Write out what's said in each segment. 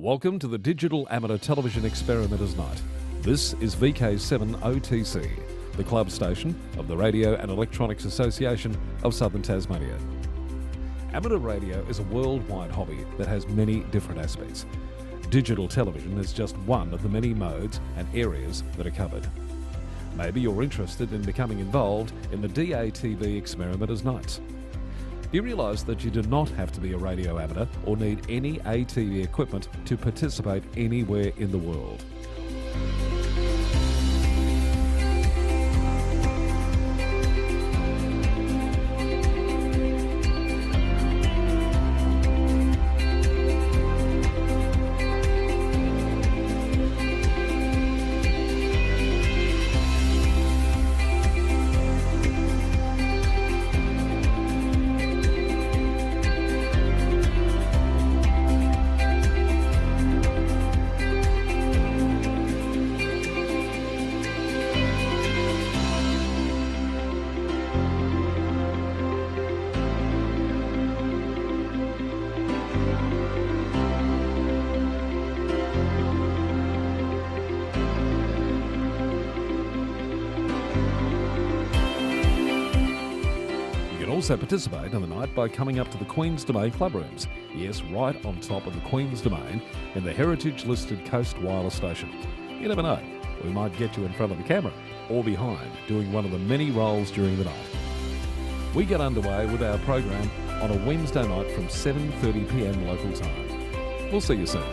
Welcome to the Digital Amateur Television Experimenters Night. This is VK7HH, the club station of the Radio and Electronics Association of Southern Tasmania. Amateur radio is a worldwide hobby that has many different aspects. Digital television is just one of the many modes and areas that are covered. Maybe you're interested in becoming involved in the DATV Experimenters Nights. Do you realise that you do not have to be a radio amateur or need any ATV equipment to participate anywhere in the world? Also participate in the night by coming up to the Queen's Domain club rooms. Yes, right on top of the Queen's Domain in the heritage-listed Coast Wireless Station. You never know, we might get you in front of the camera or behind, doing one of the many roles during the night. We get underway with our program on a Wednesday night from 7:30 p.m. local time. We'll see you soon.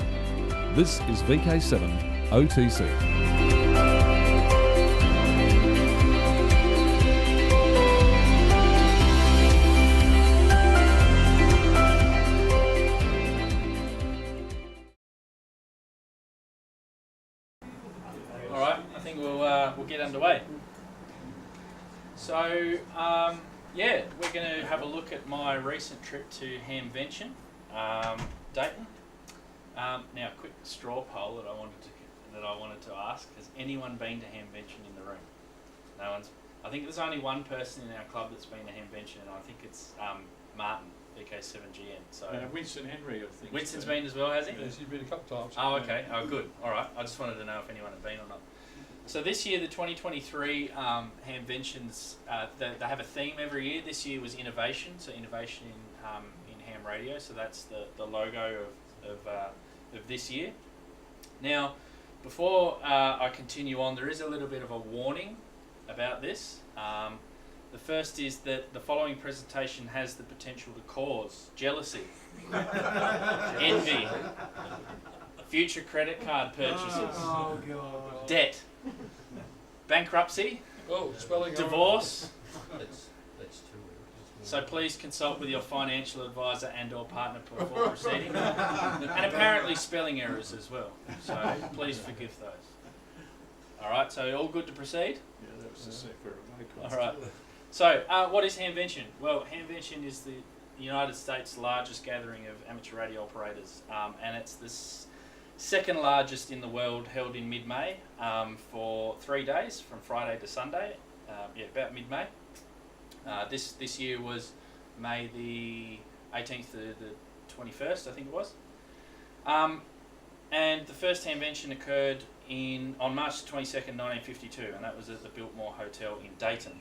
This is VK7HH. We'll get underway. So, we're going to have a look at my recent trip to Hamvention, Dayton. Now, quick straw poll that I wanted to ask: has anyone been to Hamvention in the room? No one's. I think there's only one person in our club that's been to Hamvention, and I think it's Martin, VK7GN. So Winston Henry, I think. Winston's been as well, has he? Yes, he's been a couple of times. Oh, okay. Oh, good. All right. I just wanted to know if anyone had been or not. So this year, the 2023 Hamventions, they have a theme every year. This year was innovation, so innovation in ham radio. So that's the logo of this year. Now, before I continue on, there is a little bit of a warning about this. The first is that the following presentation has the potential to cause jealousy, envy, future credit card purchases, debt, bankruptcy, divorce. That's too weird. So please consult with your financial advisor and/or partner before proceeding, and apparently spelling errors as well. So please forgive those. All right. So all good to proceed? Yeah, that was the secret. All right. So what is Hamvention? Well, Hamvention is the United States' largest gathering of amateur radio operators, and it's the second largest in the world, held in mid-May for 3 days, from Friday to Sunday. About mid-May. This year was May the 18th to the 21st, I think it was. And the first Hamvention occurred on March 22nd, 1952, and that was at the Biltmore Hotel in Dayton.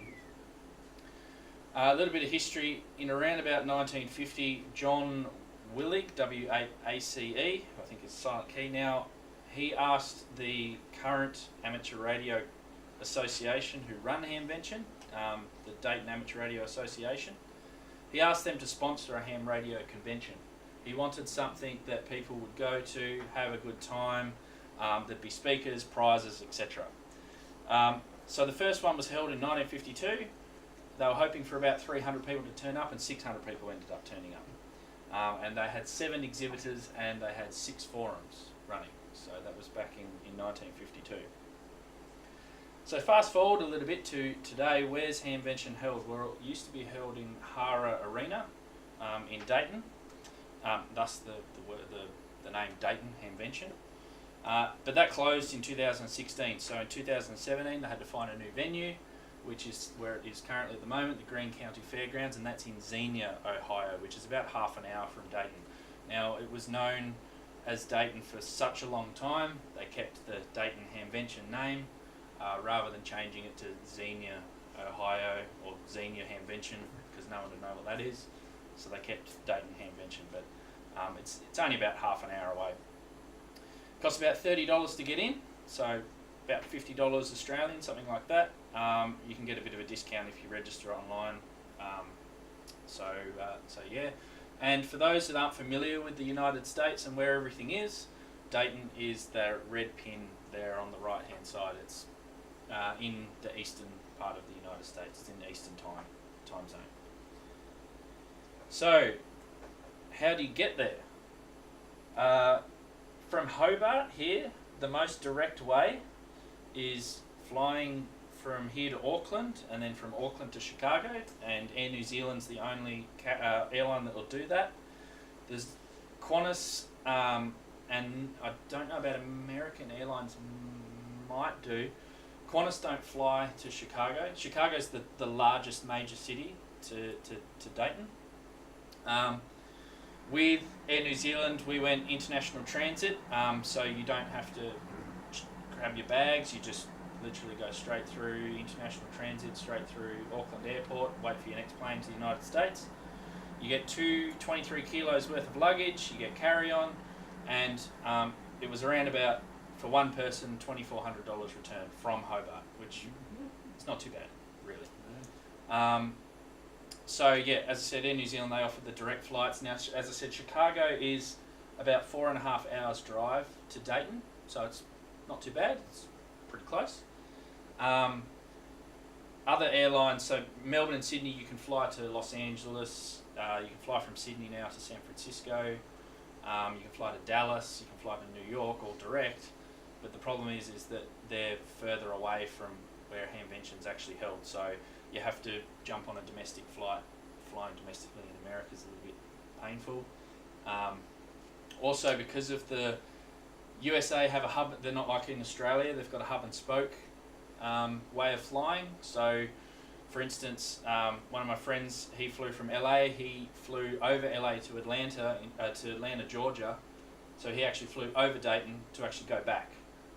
A little bit of history. In around about 1950, John Willig, WACE, I think it's silent key now, he asked the current Amateur Radio Association who run Hamvention, the Dayton Amateur Radio Association, he asked them to sponsor a ham radio convention. He wanted something that people would go to, have a good time, there'd be speakers, prizes, etc. So the first one was held in 1952. They were hoping for about 300 people to turn up, and 600 people ended up turning up. And they had 7 exhibitors and they had 6 forums running. So that was back in 1952. So fast forward a little bit to today. Where's Hamvention held? Well, it used to be held in Hara Arena in Dayton. Thus the name Dayton Hamvention. But that closed in 2016. So in 2017 they had to find a new venue. which is where it is currently at the moment, the Greene County Fairgrounds, and that's in Xenia, Ohio, which is about half an hour from Dayton. Now, it was known as Dayton for such a long time. They kept the Dayton Hamvention name rather than changing it to Xenia, Ohio, or Xenia Hamvention, because no one would know what that is. So they kept Dayton Hamvention, but it's only about half an hour away. Costs about $30 to get in, so about $50 Australian, something like that. You can get a bit of a discount if you register online. So yeah. And for those that aren't familiar with the United States and where everything is, Dayton is the red pin there on the right hand side. It's in the eastern part of the United States. It's in the eastern time zone. So, how do you get there? From Hobart here, the most direct way is flying from here to Auckland, and then from Auckland to Chicago, and Air New Zealand's the only airline that will do that. There's Qantas, and I don't know about American Airlines might do. Qantas don't fly to Chicago. Chicago's the largest major city to Dayton. With Air New Zealand, we went international transit, so you don't have to grab your bags, you just literally go straight through international transit, straight through Auckland Airport, wait for your next plane to the United States. You get 23 kilos worth of luggage, you get carry-on, and it was around about, for one person, $2,400 return from Hobart, which is not too bad, really. So yeah, as I said, Air New Zealand, they offer the direct flights. Now, as I said, Chicago is about 4.5 hours drive to Dayton, so it's not too bad, it's pretty close. Other airlines, so Melbourne and Sydney, you can fly to Los Angeles, you can fly from Sydney now to San Francisco, you can fly to Dallas, you can fly to New York, all direct, but the problem is that they're further away from where Hamvention's actually held, so you have to jump on a domestic flight. Flying domestically in America is a little bit painful. Also, because of the USA have a hub, they're not like in Australia, they've got a hub and spoke way of flying. So, for instance, one of my friends, he flew from LA, he flew over LA to Atlanta, Georgia. So he actually flew over Dayton to actually go back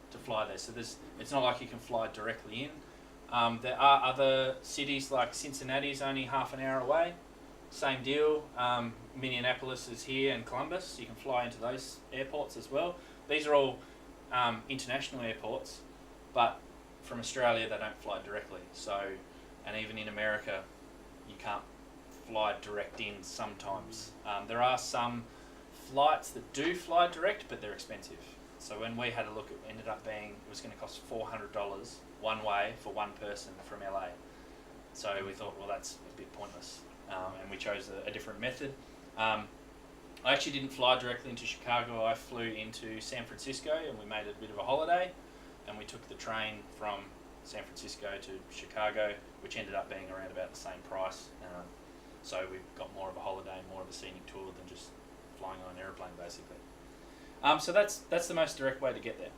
to fly there. So it's not like you can fly directly in. There are other cities like Cincinnati's only half an hour away. Same deal. Minneapolis is here, and Columbus. You can fly into those airports as well. These are all international airports, but from Australia they don't fly directly. So, and even in America, you can't fly direct in sometimes. There are some flights that do fly direct, but they're expensive. So when we had a look, it ended up being, it was going to cost $400 one way for one person from LA. So we thought, well, that's a bit pointless, and we chose a different method. I actually didn't fly directly into Chicago. I flew into San Francisco, and we made a bit of a holiday, and we took the train from San Francisco to Chicago, which ended up being around about the same price. So we got more of a holiday, more of a scenic tour than just flying on an aeroplane, basically. So that's the most direct way to get there.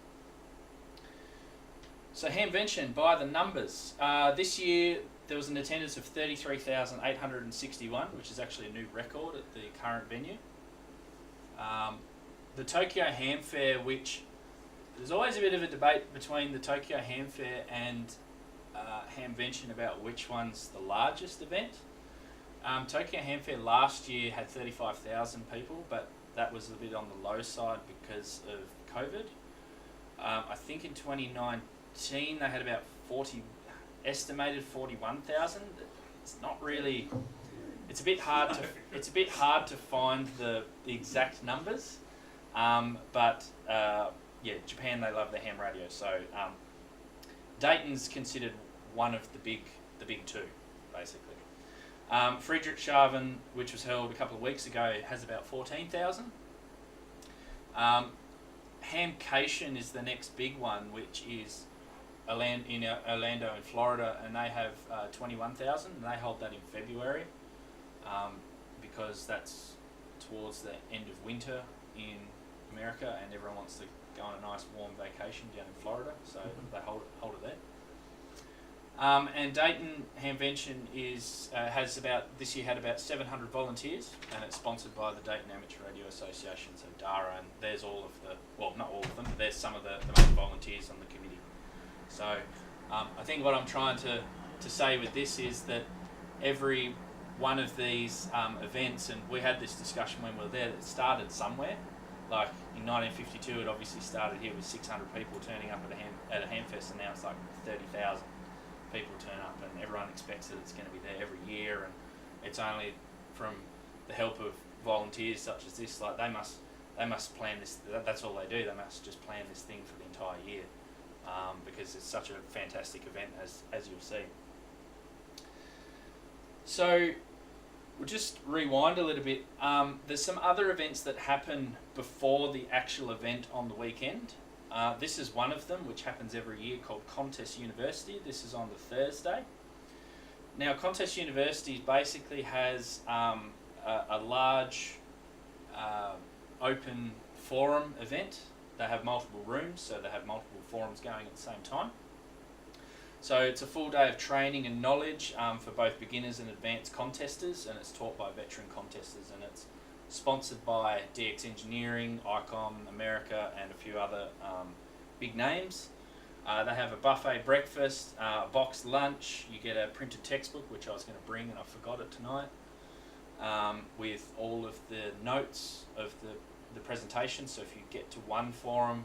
So Hamvention, by the numbers, this year there was an attendance of 33,861, which is actually a new record at the current venue. The Tokyo Ham Fair, which there's always a bit of a debate between the Tokyo Ham Fair and Hamvention about which one's the largest event. Tokyo Ham Fair last year had 35,000 people, but that was a bit on the low side because of COVID. I think in 2019 they had about estimated 41,000. It's not really. It's a bit hard to find the exact numbers, but yeah, Japan, they love the ham radio. So Dayton's considered one of the big two, basically. Friedrichshafen, which was held a couple of weeks ago, has about 14,000. Hamcation is the next big one, which is in Orlando in Florida, and they have 21,000, and they hold that in February because that's towards the end of winter in America, and everyone wants to go on a nice warm vacation down in Florida, so they hold it there. And Dayton Hamvention has this year had about 700 volunteers, and it's sponsored by the Dayton Amateur Radio Association, so DARA, and there's all of not all of them, but there's some of the main volunteers on the committee. So I think what I'm trying to say with this is that every one of these events, and we had this discussion when we were there, that started somewhere. Like in 1952, it obviously started here with 600 people turning up at a Hamfest, and now it's like 30,000 people turn up, and everyone expects that it's going to be there every year, and it's only from the help of volunteers such as this. Like they must plan this. That's all they do. They must just plan this thing for the entire year, because it's such a fantastic event, as you'll see. So we'll just rewind a little bit. There's some other events that happen before the actual event on the weekend. This is one of them, which happens every year, called Contest University. This is on the Thursday. Now, Contest University basically has a large open forum event. They have multiple rooms, so they have multiple forums going at the same time. So it's a full day of training and knowledge for both beginners and advanced contesters, and it's taught by veteran contesters, and it's sponsored by DX Engineering, ICOM, America, and a few other big names. They have a buffet breakfast, a boxed lunch. You get a printed textbook, which I was going to bring and I forgot it tonight, with all of the notes of the presentation. So if you get to one forum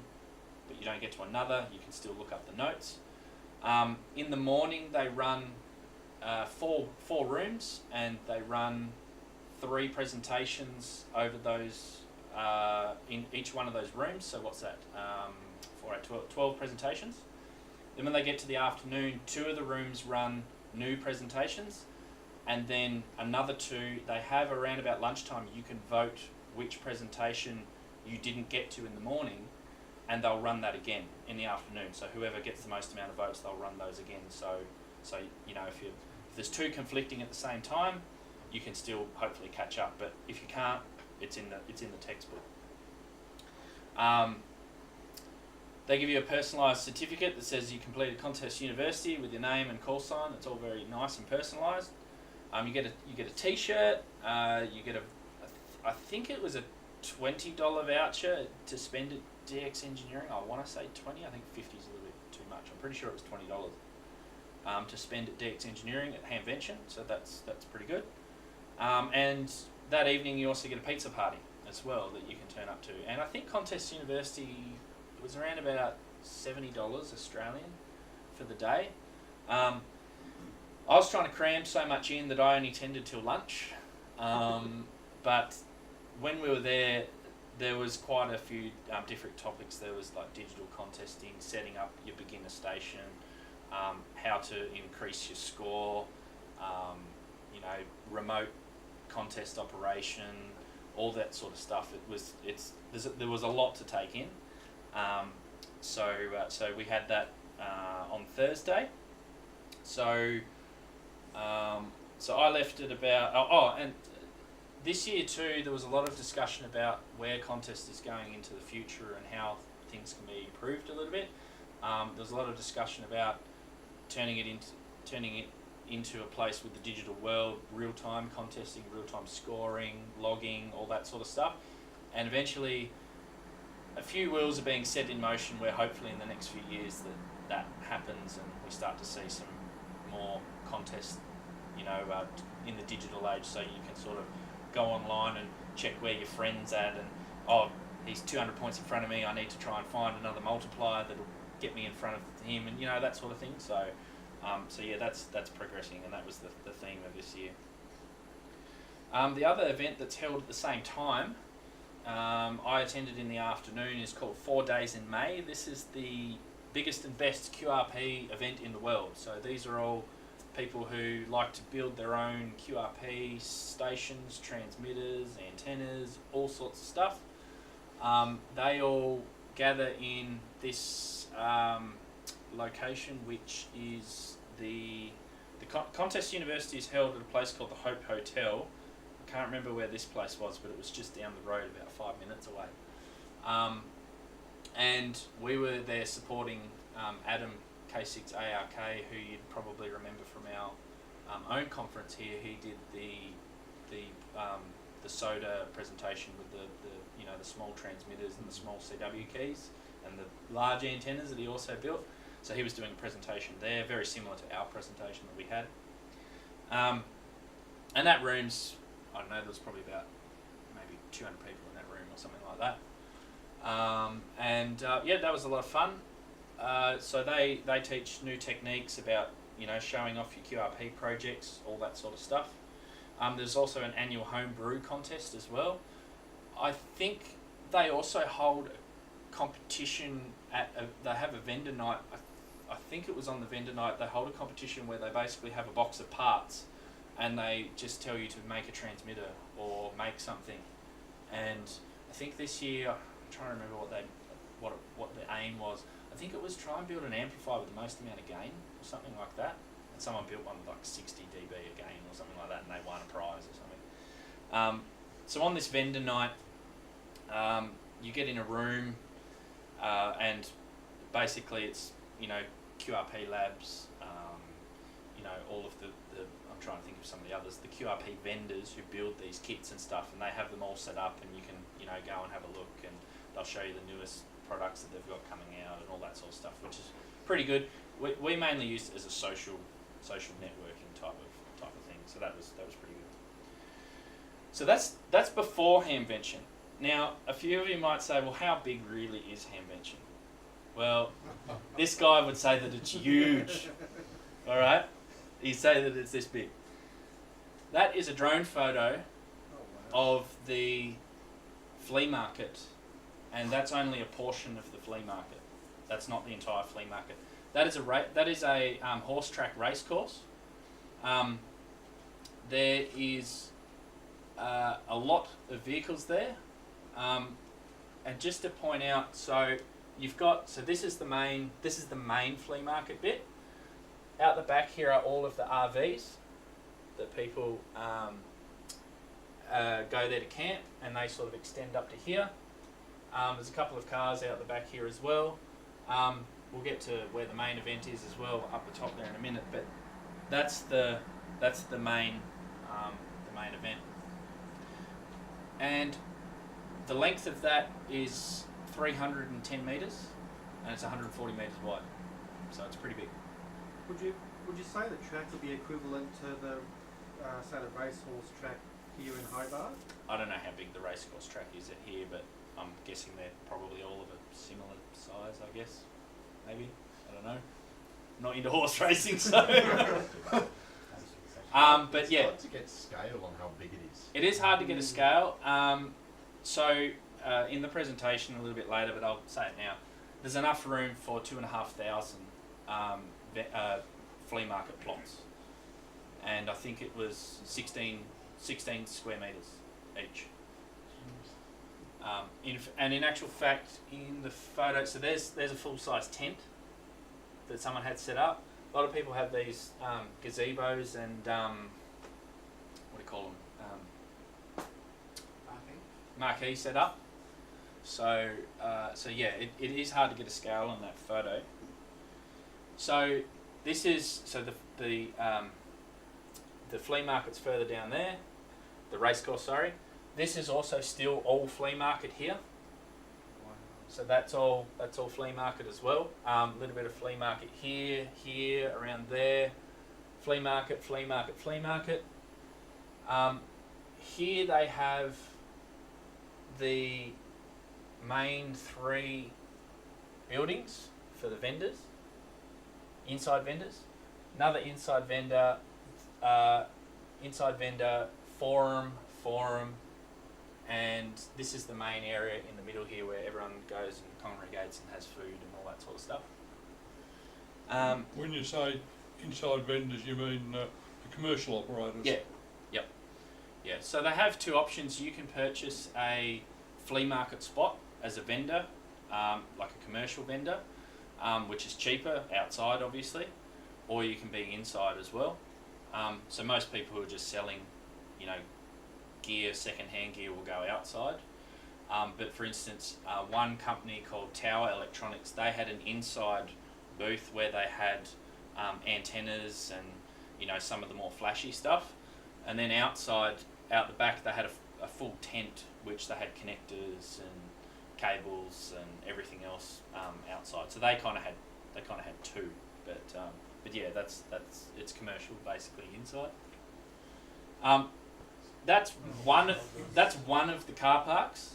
but you don't get to another, you can still look up the notes. In the morning they run four rooms, and they run 3 presentations over those in each one of those rooms. So what's that? 12 presentations. Then when they get to the afternoon, 2 of the rooms run new presentations, and then another 2 they have around about lunchtime. You can vote which presentation you didn't get to in the morning, and they'll run that again in the afternoon. So whoever gets the most amount of votes, they'll run those again. So you know, if there's 2 conflicting at the same time, you can still hopefully catch up. But if you can't, it's in the textbook. They give you a personalised certificate that says you completed Contest University with your name and call sign. It's all very nice and personalised. You get a T-shirt. You get I think it was a $20 voucher to spend at DX Engineering. I want to say 20. I think 50 is a little bit too much. I'm pretty sure it was $20 to spend at DX Engineering at Hamvention. So that's pretty good. And that evening you also get a pizza party as well that you can turn up to. And I think Contest University was around about $70 Australian for the day. I was trying to cram so much in that I only attended till lunch. But when we were there was quite a few different topics. There was like digital contesting, setting up your beginner station, how to increase your score, remote contest operation, all that sort of stuff. There was a lot to take in. So we had that on Thursday. So I left at about and this year too, there was a lot of discussion about where contest is going into the future and how things can be improved a little bit. There was a lot of discussion about turning it into a place with the digital world, real-time contesting, real-time scoring, logging, all that sort of stuff. And eventually, a few wheels are being set in motion where hopefully in the next few years that happens, and we start to see some more contests, in the digital age, so you can sort of go online and check where your friend's at, and he's 200 points in front of me, I need to try and find another multiplier that'll get me in front of him, and that sort of thing. So yeah, that's progressing, and that was the theme of this year. The other event that's held at the same time, I attended in the afternoon, is called 4 Days in May. This is the biggest and best QRP event in the world. So these are all people who like to build their own QRP stations, transmitters, antennas, all sorts of stuff. They all gather in this location, which is the Contest University is held at a place called the Hope Hotel. I can't remember where this place was, but it was just down the road, about 5 minutes away. And we were there supporting Adam VK7HH, who you'd probably remember from our own conference here. He did the soda presentation with the small transmitters and the small CW keys and the large antennas that he also built. So he was doing a presentation there, very similar to our presentation that we had. And that room's, I don't know, there was probably about maybe 200 people in that room or something like that. Yeah, that was a lot of fun. So they teach new techniques about, showing off your QRP projects, all that sort of stuff. There's also an annual home brew contest as well. I think they also hold a competition they have a vendor night. I think it was on the vendor night. They hold a competition where they basically have a box of parts and they just tell you to make a transmitter or make something. And I think this year, I'm trying to remember what the aim was. I think it was try and build an amplifier with the most amount of gain or something like that. And someone built one with like 60 dB a gain or something like that, and they won a prize or something. So on this vendor night, you get in a room, and basically it's QRP labs, all of the I'm trying to think of some of the others, the QRP vendors who build these kits and stuff, and they have them all set up, and you can go and have a look, and they'll show you the newest products that they've got coming out and all that sort of stuff, which is pretty good. We mainly used it as a social networking type of thing, so that was pretty good. So that's before Hamvention. Now, a few of you might say, well, how big really is Hamvention? Well, this guy would say that it's huge. All right, he'd say that it's this big. That is a drone photo of the flea market, and that's only a portion of the flea market. That's not the entire flea market. That is a horse track race course. There is a lot of vehicles there, and just to point out, so this is the main flea market bit. Out the back here are all of the RVs that people go there to camp, and they sort of extend up to here. There's a couple of cars out the back here as well. We'll get to where the main event is as well up the top there in a minute, but that's the main event. And the length of that is 310 metres, and it's 140 metres wide, so it's pretty big. Would you say the track would be equivalent to the say the racehorse track here in Hobart? I don't know how big the racecourse track is at here, but I'm guessing they're probably all of a similar size, I guess. Maybe. I don't know. Not into horse racing, so. But yeah. It's hard to get scale on how big it is. It is hard to get a scale. In the presentation a little bit later, but I'll say it now, there's enough room for 2,500 flea market plots. And I think it was 16 square metres each. In actual fact, in the photo, so there's a full-size tent that someone had set up. A lot of people have these gazebos and what do you call them? Marquee set up. So yeah, it is hard to get a scale on that photo. So this is the flea market's further down there. The racecourse, sorry. This is also still all flea market here. So that's all flea market as well. A little bit of flea market here, around there. Flea market. Here they have the main 3 buildings for the vendors, inside vendors. Another inside vendor, forum, and this is the main area in the middle here where everyone goes and congregates and has food and all that sort of stuff. When you say inside vendors, you mean the commercial operators? Yeah, yep. Yeah, so they have 2 options. You can purchase a flea market spot as a vendor, like a commercial vendor, which is cheaper outside obviously, or you can be inside as well. So most people who are just selling, gear, second-hand gear will go outside. But for instance, one company called Tower Electronics, they had an inside booth where they had antennas and, you know, some of the more flashy stuff. And then outside, out the back, they had a full tent which they had connectors and cables and everything else outside. So they kind of had two, but yeah, that's it's commercial basically inside. That's one of the car parks.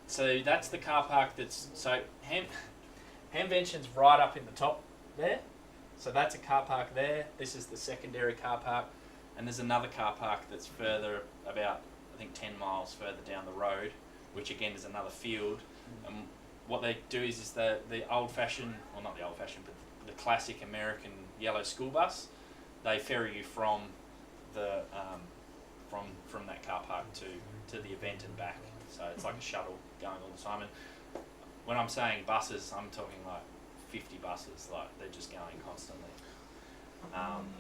So that's the car park so Hamvention's right up in the top there. So that's a car park there. This is the secondary car park, and there's another car park that's further, about I think 10 miles further down the road, which again is another field. And what they do is the old-fashioned, well, not the old-fashioned, but the classic American yellow school bus. They ferry you from the from that car park to the event and back. So it's like a shuttle going all the time. And when I'm saying buses, I'm talking like 50 buses. Like they're just going constantly.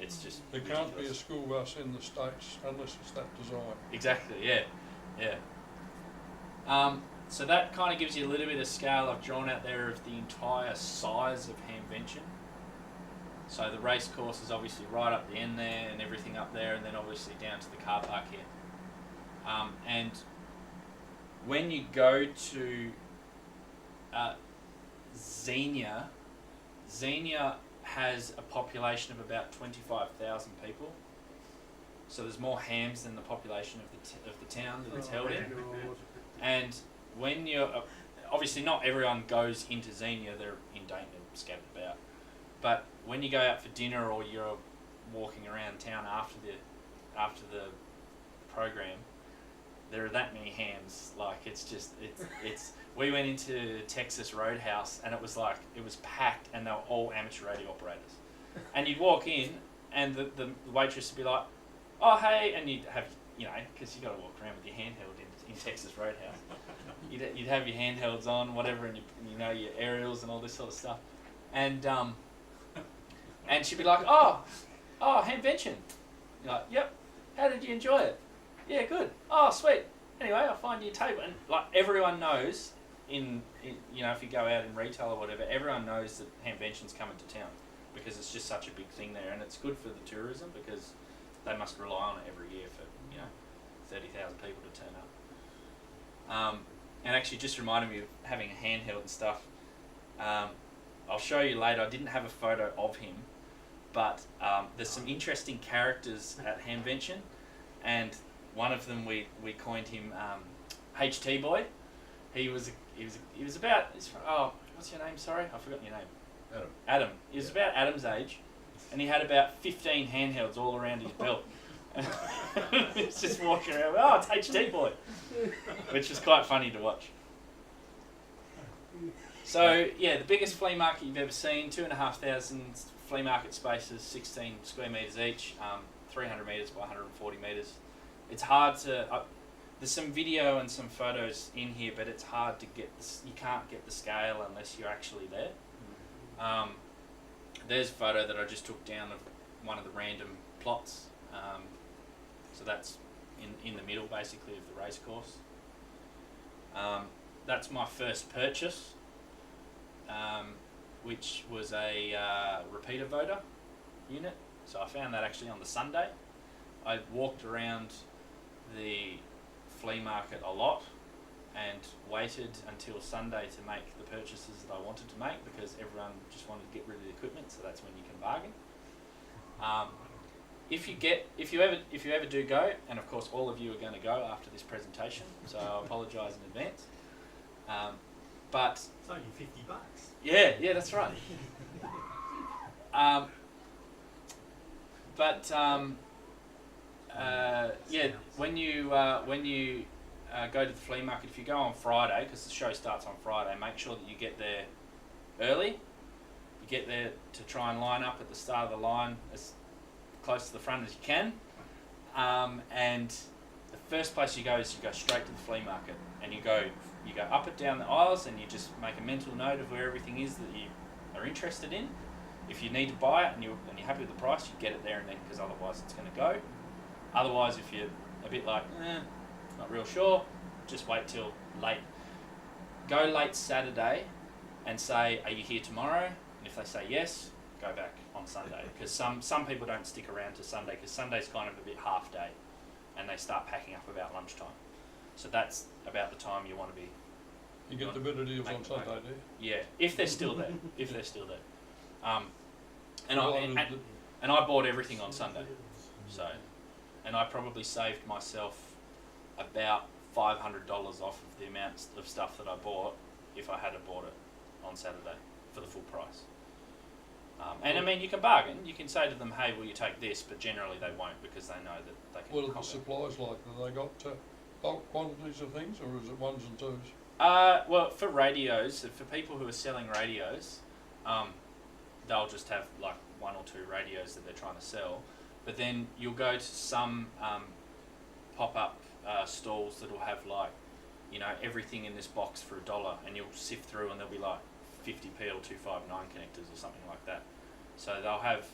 It's just There can't be a school bus in the States unless it's that design. Exactly. Yeah. So that kind of gives you a little bit of scale. I've drawn out there of the entire size of Hamvention. So the race course is obviously right up the end there and everything up there, and then obviously down to the car park here. And when you go to Xenia has a population of about 25,000 people. So there's more hams than the population of the town that it's held in. And when you're obviously not everyone goes into Xenia, they're in Dayton and scattered about. But when you go out for dinner or you're walking around town after the program, there are that many hams. Like it's we went into Texas Roadhouse and it was packed and they were all amateur radio operators. And you'd walk in and the waitress would be like, "Oh hey," and you'd have, you know, because you got to walk around with your handheld in Texas Roadhouse. You'd have your handhelds on, whatever, and you know your aerials and all this sort of stuff, and she'd be like, "Oh, Hamvention." You're like, "Yep. How did you enjoy it?" "Yeah, good." "Oh, sweet. Anyway, I'll find you a table." And like everyone knows, in you know, if you go out in retail or whatever, everyone knows that Hamvention's coming to town because it's just such a big thing there, and it's good for the tourism because they must rely on it every year for, you know, 30,000 people to turn up. And actually, just reminded me of having a handheld and stuff. I'll show you later. I didn't have a photo of him, but there's some interesting characters at Hamvention, and one of them we coined him HT Boy. He was about, what's your name? Sorry, I've forgotten your name. Adam. He was about Adam's age, and he had about 15 handhelds all around his belt. He's just walking around. "Oh, it's HT Boy," which was quite funny to watch. So yeah, the biggest flea market you've ever seen, 2,500 flea market spaces, 16 square meters each, 300 meters by 140 meters. It's hard to. There's some video and some photos in here, but it's hard to get. You can't get the scale unless you're actually there. There's a photo that I just took down of one of the random plots. So that's in the middle, basically, of the race course. That's my first purchase, which was a repeater voter unit. So I found that actually on the Sunday. I walked around the flea market a lot and waited until Sunday to make the purchases that I wanted to make because everyone just wanted to get rid of the equipment, so that's when you can bargain. If you ever do go, and of course all of you are going to go after this presentation, so I apologise in advance. But It's only $50. yeah, that's right. When you go to the flea market, if you go on Friday, because the show starts on Friday, make sure that you get there early. You get there to try and line up at the start of the line as close to the front as you can. And the first place you go is you go straight to the flea market, and you go up and down the aisles, and you just make a mental note of where everything is that you are interested in. If you need to buy it and you're happy with the price, you get it there and then, because otherwise it's going to go. Otherwise, if you're a bit like, not real sure, just wait till late. Go late Saturday and say, are you here tomorrow? And if they say yes, go back on Sunday. Because some people don't stick around to Sunday, because Sunday's kind of a bit half day, and they start packing up about lunchtime. So that's about the time you want to be. You get the better deals on Sunday, do you? Yeah, if they're still there. If they're still there. And Well, I bought everything on Sunday. So, and I probably saved myself about $500 off of the amount of stuff that I bought if I had bought it on Saturday for the full price. And I mean, you can bargain. You can say to them, "Hey, will you take this?" But generally, they won't, because they know that they can. What are the hold it. supplies like? Have they got bulk quantities of things, or is it ones and twos? Well, for radios, for people who are selling radios, they'll just have like 1 or 2 radios that they're trying to sell. But then you'll go to some pop-up stalls that'll have like, everything in this box for $1, and you'll sift through and there'll be like 50p or 259 connectors or something like that. So they'll have,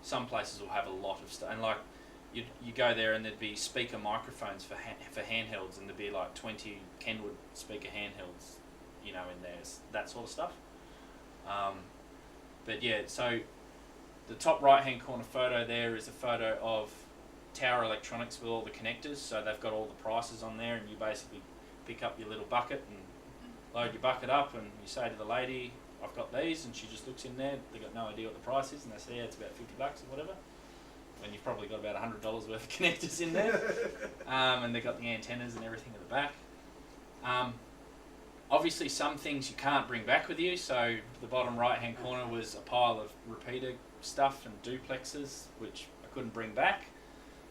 some places will have a lot of stuff, and like you go there and there'd be speaker microphones for handhelds, and there'd be like 20 Kenwood speaker handhelds, in there, that sort of stuff. But yeah, so the top right hand corner photo there is a photo of Tower Electronics with all the connectors. So they've got all the prices on there, and you basically pick up your little bucket and load your bucket up, and you say to the lady, I've got these, and she just looks in there. They've got no idea what the price is, and they say, yeah, it's about $50 or whatever. And you've probably got about $100 worth of connectors in there. And they've got the antennas and everything at the back. Obviously some things you can't bring back with you, so the bottom right hand corner was a pile of repeater stuff and duplexes, which I couldn't bring back,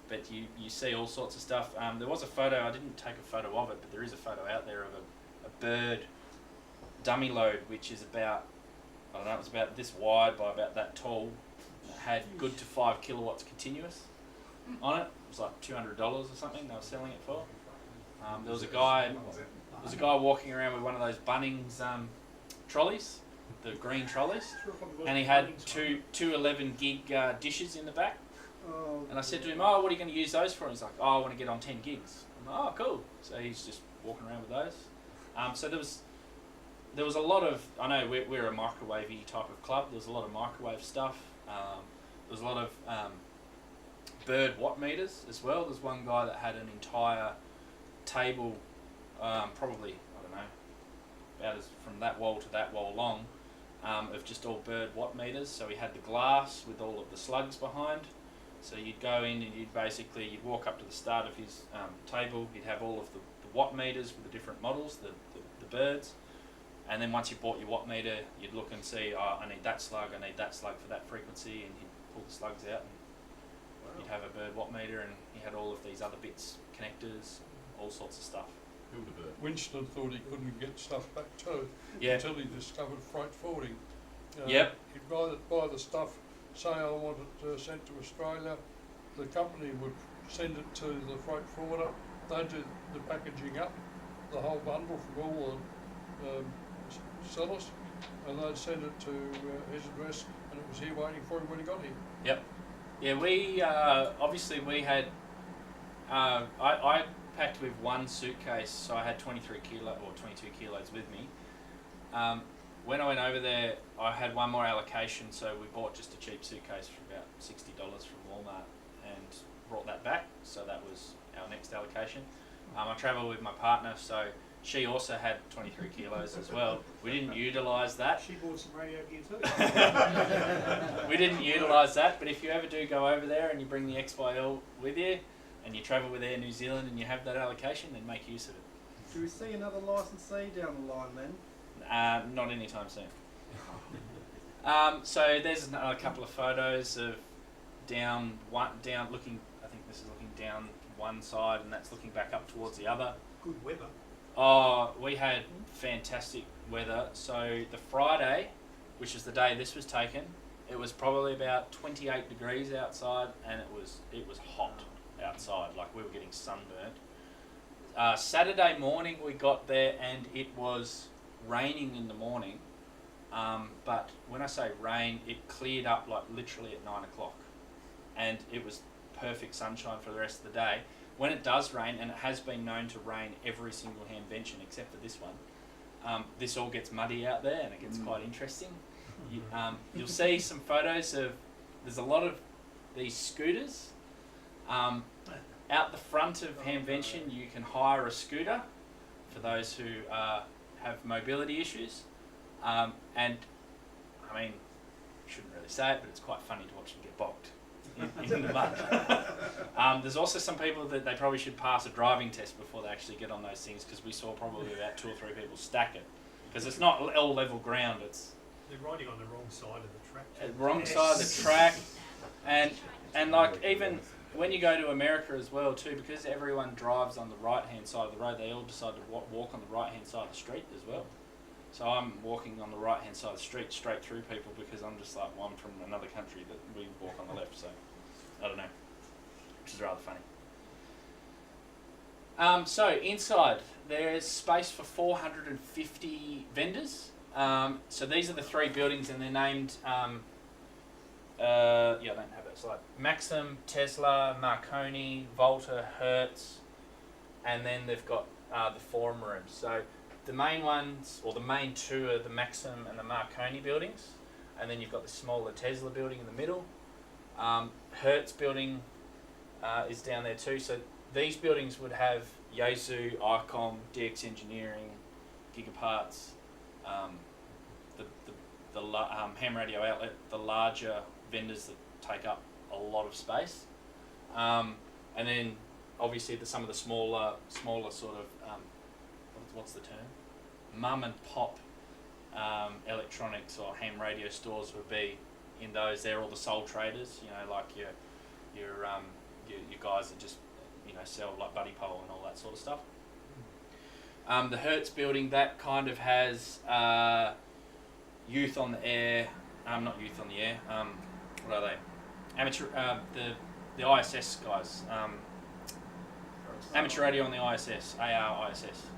but you see all sorts of stuff. There was a photo, I didn't take a photo of it, but there is a photo out there of a bird dummy load, which is about, I don't know, it was about this wide by about that tall. It had good to 5 kilowatts continuous on it. It was like $200 or something they were selling it for. There was a guy walking around with one of those Bunnings trolleys, the green trolleys, and he had two 11 gig dishes in the back. And I said to him, "Oh, what are you going to use those for?" And he's like, "Oh, I want to get on 10 gigs." I'm like, "Oh, cool." So he's just walking around with those. So there was a lot of, I know we're a microwavey type of club. There was a lot of microwave stuff. There was a lot of bird watt meters as well. There's one guy that had an entire table, probably, I don't know, about as from that wall to that wall long, of just all bird watt meters. So he had the glass with all of the slugs behind. So you'd go in and you'd walk up to the start of his table. He'd have all of the watt meters with the different models, the birds. And then once you bought your watt meter, you'd look and see, oh, I need that slug for that frequency, and he'd pull the slugs out, and you'd have a bird watt meter, and he had all of these other bits, connectors, all sorts of stuff. Winston thought he couldn't get stuff back too, until he discovered freight forwarding. Yep. He'd buy the stuff, say I want it sent to Australia, the company would send it to the freight forwarder, they'd do the packaging up, the whole bundle from all the sellers, and they'd send it to his address, and it was here waiting for him when he got here. Yep. Yeah, we obviously we had. I packed with one suitcase, so I had 22 kilos with me. When I went over there, I had one more allocation, so we bought just a cheap suitcase for about $60 from Walmart and brought that back. So that was our next allocation. I travelled with my partner, so she also had 23 kilos as well. We didn't utilise that. She bought some radio gear too. We didn't utilise that, but if you ever do go over there and you bring the XYL with you and you travel with Air New Zealand and you have that allocation, then make use of it. Do we see another licensee down the line then? Not anytime soon. So there's a couple of photos of down looking, I think this is looking down one side and that's looking back up towards the other. Good weather. Oh, we had fantastic weather. So the Friday, which is the day this was taken, it was probably about 28 degrees outside, and it was hot outside, like we were getting sunburnt. Saturday morning we got there and it was raining in the morning, but when I say rain, it cleared up like literally at 9 o'clock, and it was perfect sunshine for the rest of the day. When it does rain, and it has been known to rain every single Hamvention except for this one, this all gets muddy out there and it gets quite interesting. You'll see some photos of, there's a lot of these scooters. Out the front of Hamvention you can hire a scooter for those who have mobility issues. And I mean, I shouldn't really say it, but it's quite funny to watch them get bogged in the mud. There's also some people that they probably should pass a driving test before they actually get on those things, because we saw probably about 2 or 3 people stack it, because it's not all level ground. They're riding on the wrong side of the track. Wrong side of the track, and like even when you go to America as well too, because everyone drives on the right hand side of the road, they all decide to walk on the right hand side of the street as well. So I'm walking on the right hand side of the street straight through people, because I'm just like, well, I'm from another country that we walk on the left, so I don't know, which is rather funny. So inside there's space for 450 vendors. So these are the 3 buildings, and they're named, I don't have that slide. Maxim, Tesla, Marconi, Volta, Hertz, and then they've got the forum rooms. So the main ones, or the main 2, are the Maxim and the Marconi buildings, and then you've got the smaller Tesla building in the middle. Hertz building is down there too. So these buildings would have Yaesu, ICOM, DX Engineering, Gigaparts, the ham radio outlet, the larger vendors that take up a lot of space, and then obviously some of the smaller sort of what's the term, mum and pop electronics or ham radio stores would be in those. They're all the sole traders, like your guys that just sell like buddy pole and all that sort of stuff. The Hertz building, that kind of has youth on the air, not youth on the air, what are they? Amateur, the ISS guys, amateur radio on the ISS, ARISS.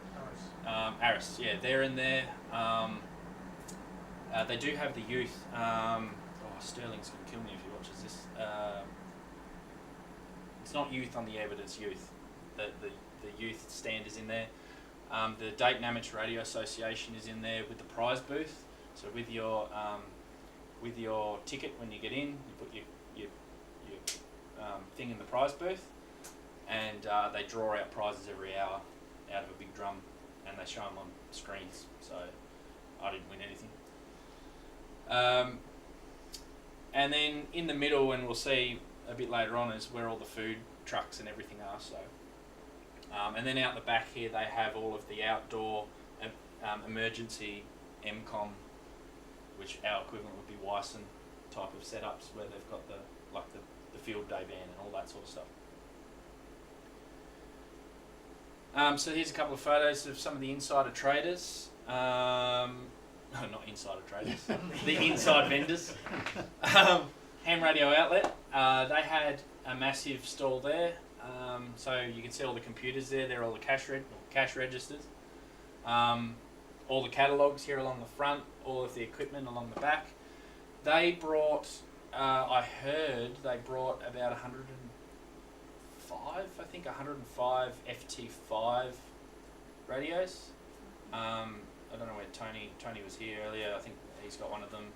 ARIS, yeah, they're in there. They do have the youth, Sterling's going to kill me if he watches this. It's not youth on the air, but it's youth. The youth stand is in there. The Dayton Amateur Radio Association is in there with the prize booth. So with your ticket when you get in, you put your thing in the prize booth, and they draw out prizes every hour out of a big drum, and they show them on screens. So I didn't win anything. And then in the middle, and we'll see a bit later on, is where all the food trucks and everything are. So. And then out the back here, they have all of the outdoor emergency MCOM, which our equivalent would be Wyson type of setups, where they've got the field day van and all that sort of stuff. So here's a couple of photos of some of the insider traders. No, not insider traders. The inside vendors. Ham radio outlet. They had a massive stall there. So you can see all the computers there. They're all the cash registers. All the catalogues here along the front. All of the equipment along the back. They brought, I heard, they brought about 105 FT5 radios. I don't know where Tony was here earlier. I think he's got one of them.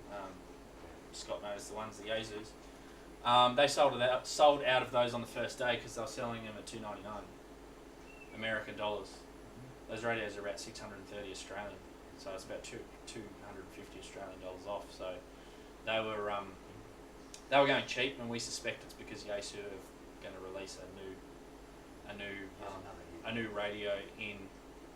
Scott knows the ones, the Yaesus. They sold out of those on the first day, because they were selling them at $2.99 American dollars. Those radios are about 630 Australian, so it's about 250 Australian dollars off. So they were going cheap, and we suspect it's because Yaesu are going to release a new radio in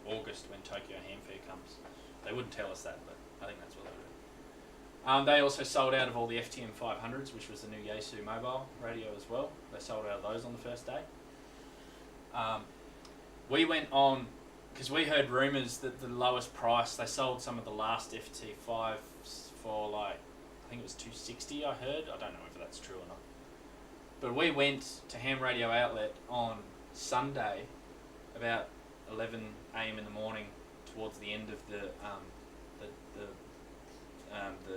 August when Tokyo Ham Fair comes. They wouldn't tell us that, but I think that's what they would do. They also sold out of all the FTM 500s, which was the new Yaesu mobile radio as well. They sold out of those on the first day. We went on, because we heard rumours that the lowest price, they sold some of the last FT5s for I think it was $260 I heard. I don't know if that's true or not. But we went to Ham Radio Outlet on Sunday, about 11 a.m. in the morning, towards the end of the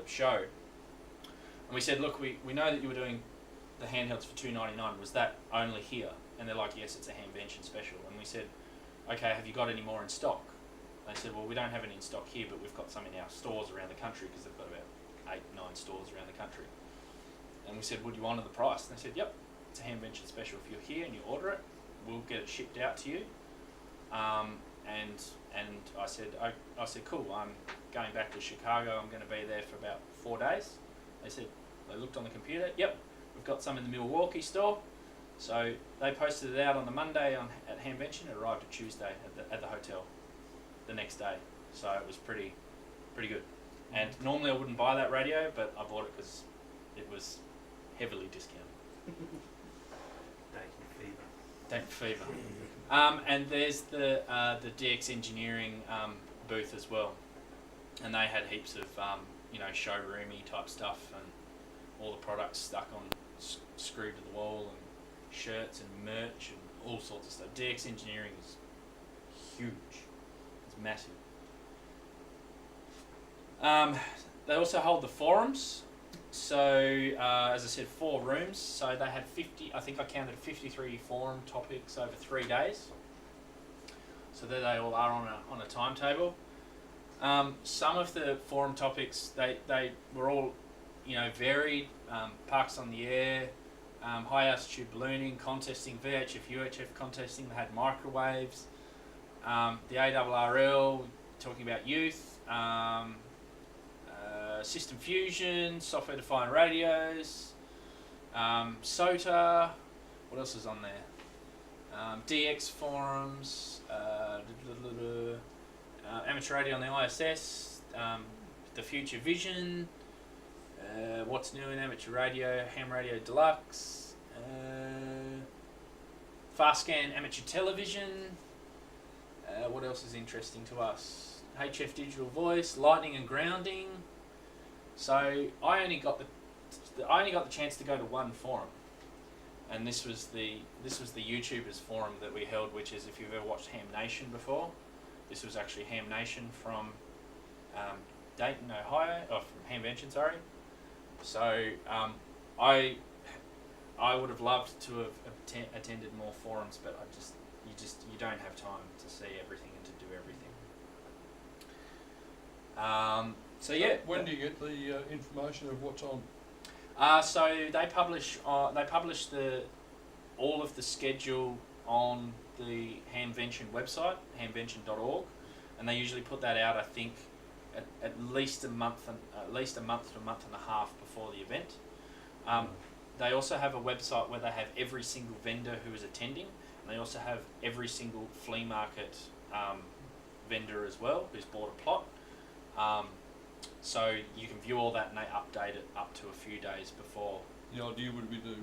show, and we said, look, we know that you were doing the handhelds for $2.99. Was that only here? And they're like, yes, it's a Hamvention special. And we said, okay, have you got any more in stock? they said, well, we don't have any in stock here, but we've got some in our stores around the country, because they've got about 8-9 stores around the country. And we said, would you honour the price? And they said, yep, it's a Hamvention special. If you're here and you order it, we'll get it shipped out to you. And I said, cool, I'm going back to Chicago. I'm going to be there for about 4 days. They looked on the computer, yep, we've got some in the Milwaukee store. So they posted it out on the Monday at Hamvention. It arrived at Tuesday at the hotel the next day. So it was pretty good. And normally I wouldn't buy that radio, but I bought it because it was heavily discounted. Dayton Fever. And there's the DX Engineering booth as well, and they had heaps of showroomy type stuff, and all the products stuck on screwed to the wall, and shirts and merch and all sorts of stuff. DX Engineering is huge. It's massive. They also hold the forums. So, as I said, 4 rooms. So they had 50, I think I counted 53 forum topics over 3 days. So there they all are on a timetable. Some of the forum topics, they were all, varied. Parks on the air, high altitude ballooning, contesting, VHF, UHF contesting. They had microwaves, the ARRL, talking about youth, system fusion, software defined radios, SOTA, what else is on there? DX forums, amateur radio on the ISS, the future vision, what's new in amateur radio, ham radio deluxe, fast scan amateur television, what else is interesting to us? HF digital voice, lightning and grounding. So I only got the chance to go to one forum, and this was the YouTubers forum that we held, which is, if you've ever watched Ham Nation before, this was actually Ham Nation from Dayton, Ohio, from Hamvention, sorry. So I would have loved to have attended more forums, but you don't have time to see everything and to do everything. So yeah. When do you get the information of what's on? So they publish all of the schedule on the Hamvention website, hamvention.org, and they usually put that out, I think, at least a month to a month and a half before the event. They also have a website where they have every single vendor who is attending, and they also have every single flea market vendor as well who's bought a plot. So you can view all that, and they update it up to a few days before. The idea would be to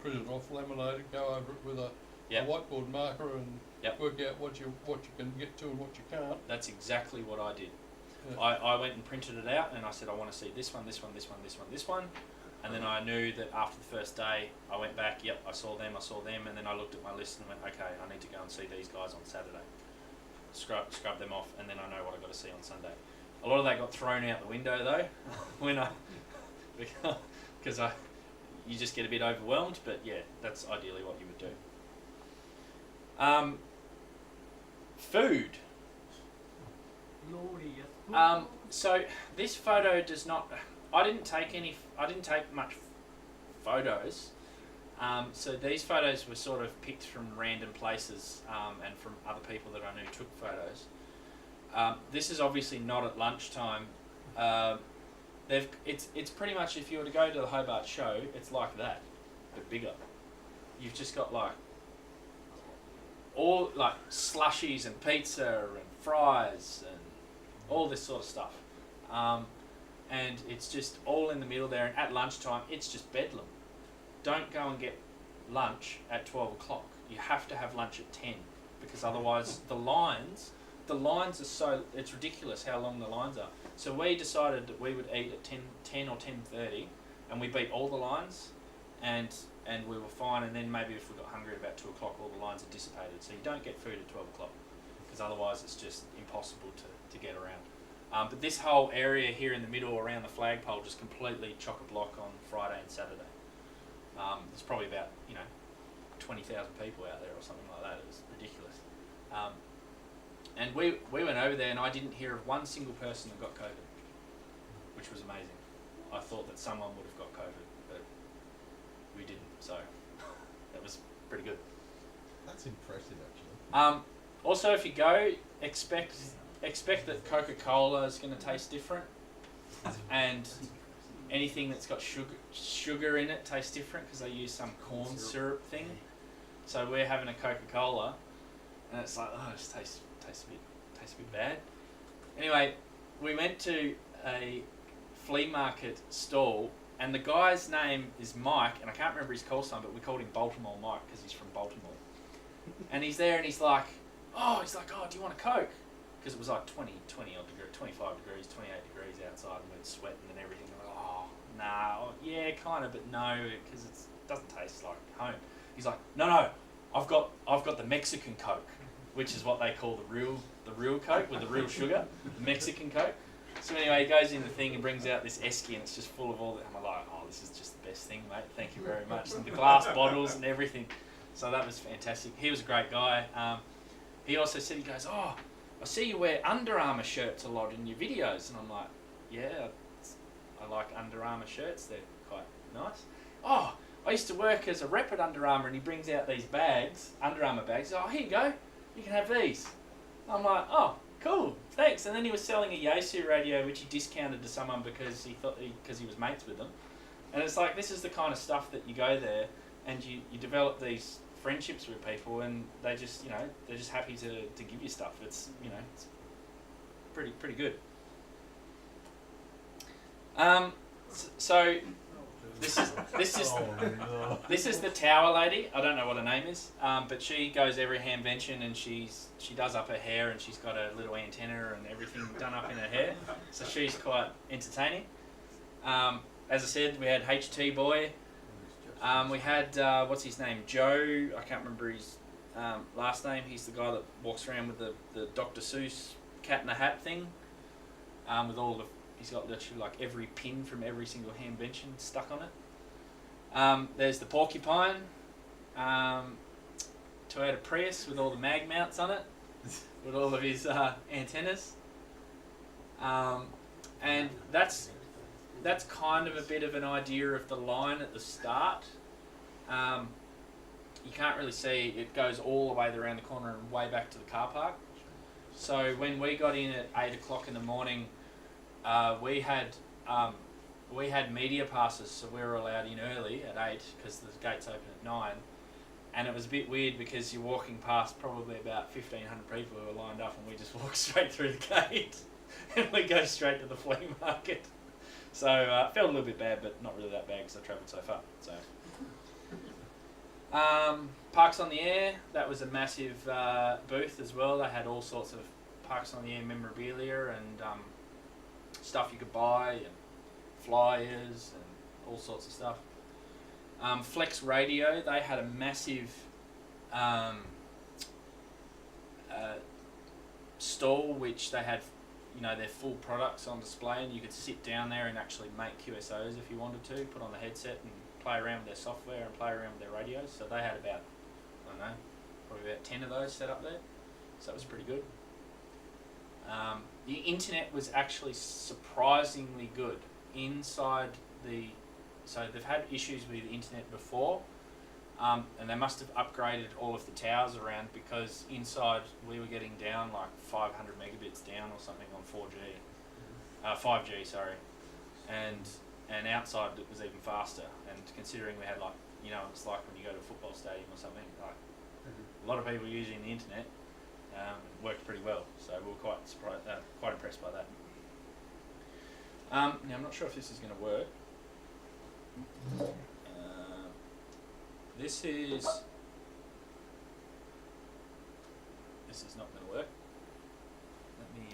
print it off, laminate it, go over it with a whiteboard marker, and work out what you can get to and what you can't. That's exactly what I did. Yeah. I went and printed it out, and I said, I want to see this one, this one, this one, this one, this one. And then I knew that after the first day, I went back, I saw them, and then I looked at my list and went, okay, I need to go and see these guys on Saturday. Scrub them off, and then I know what I've got to see on Sunday. A lot of that got thrown out the window though, because you just get a bit overwhelmed. But yeah, that's ideally what you would do. Food. So this photo does not. I didn't take much photos. So these photos were sort of picked from random places and from other people that I knew took photos. This is obviously not at lunchtime. It's pretty much, if you were to go to the Hobart show, it's like that, but bigger. You've just got all slushies and pizza and fries and all this sort of stuff. And it's just all in the middle there, and at lunchtime it's just bedlam. Don't go and get lunch at 12 o'clock. You have to have lunch at 10, because otherwise the lines are so, it's ridiculous how long the lines are. So we decided that we would eat at 10 or 10:30, and we beat all the lines, and we were fine. And then maybe if we got hungry at about 2 o'clock, all the lines are dissipated. So you don't get food at 12 o'clock, because otherwise it's just impossible to get around. But this whole area here in the middle around the flagpole just completely chock-a-block on Friday and Saturday. There's probably about 20,000 people out there or something like that. It was ridiculous. And we went over there, and I didn't hear of one single person that got COVID, which was amazing. I thought that someone would have got COVID, but we didn't. So that was pretty good. That's impressive, actually. Also, if you go, expect that Coca-Cola is going to taste different, and anything that's got sugar in it tastes different because they use some corn syrup thing. So we're having a Coca-Cola, and it's like, oh, it just tastes a bit bad. Anyway, we went to a flea market stall, and the guy's name is Mike, and I can't remember his call sign, but we called him Baltimore Mike because he's from Baltimore. And he's there, and he's like, oh, do you want a Coke? Because it was like 20 odd degrees, 25 degrees, 28 degrees outside, and we're sweating and everything. And we're like, oh, nah, yeah, kind of, but no, because it doesn't taste like home. He's like, no, I've got the Mexican Coke, which is what they call the real Coke with the real sugar, the Mexican Coke. So anyway, he goes in the thing and brings out this esky, and it's just full of all that. And I'm like, oh, this is just the best thing, mate. Thank you very much. And the glass bottles and everything. So that was fantastic. He was a great guy. He also said, he goes, oh, I see you wear Under Armour shirts a lot in your videos. And I'm like, yeah, I like Under Armour shirts. They're quite nice. Oh, I used to work as a rep at Under Armour, and he brings out these bags, Under Armour bags. Oh, here you go. You can have these. I'm like, oh, cool, thanks. And then he was selling a Yaesu radio, which he discounted to someone because he was mates with them. And it's like, this is the kind of stuff that you go there and you develop these friendships with people, and they just, they're just happy to give you stuff. It's, it's pretty good. So this is the tower lady. I don't know what her name is, but she goes every Hamvention, and she does up her hair, and she's got a little antenna and everything done up in her hair. So she's quite entertaining. As I said, we had HT Boy. We had what's his name, Joe. I can't remember his last name. He's the guy that walks around with the Dr. Seuss cat in a hat thing, with all the. He's got literally like every pin from every single Hamvention stuck on it. There's the Porcupine, Toyota Prius with all the mag mounts on it, with all of his antennas. And that's kind of a bit of an idea of the line at the start. You can't really see, it goes all the way around the corner and way back to the car park. So when we got in at 8 o'clock in the morning, we had media passes, so we were allowed in early at 8 because the gates open at 9. And it was a bit weird because you're walking past probably about 1,500 people who are lined up, and we just walk straight through the gate and we go straight to the flea market. So it felt a little bit bad, but not really that bad because I travelled so far. So Parks on the Air, that was a massive booth as well. They had all sorts of Parks on the Air memorabilia and stuff you could buy, and flyers and all sorts of stuff. Flex Radio, they had a massive stall which they had, their full products on display, and you could sit down there and actually make QSOs if you wanted to, put on the headset and play around with their software and play around with their radios. So they had about, probably about 10 of those set up there. So that was pretty good. The internet was actually surprisingly good inside so they've had issues with the internet before, and they must have upgraded all of the towers around, because inside we were getting down like 500 megabits down or something on 5G, sorry, and outside it was even faster. And considering we had it's like when you go to a football stadium or something, like a lot of people using the internet. It worked pretty well, so we were quite surprised, quite impressed by that. Now I'm not sure if this is going to work. This is not going to work. Let me.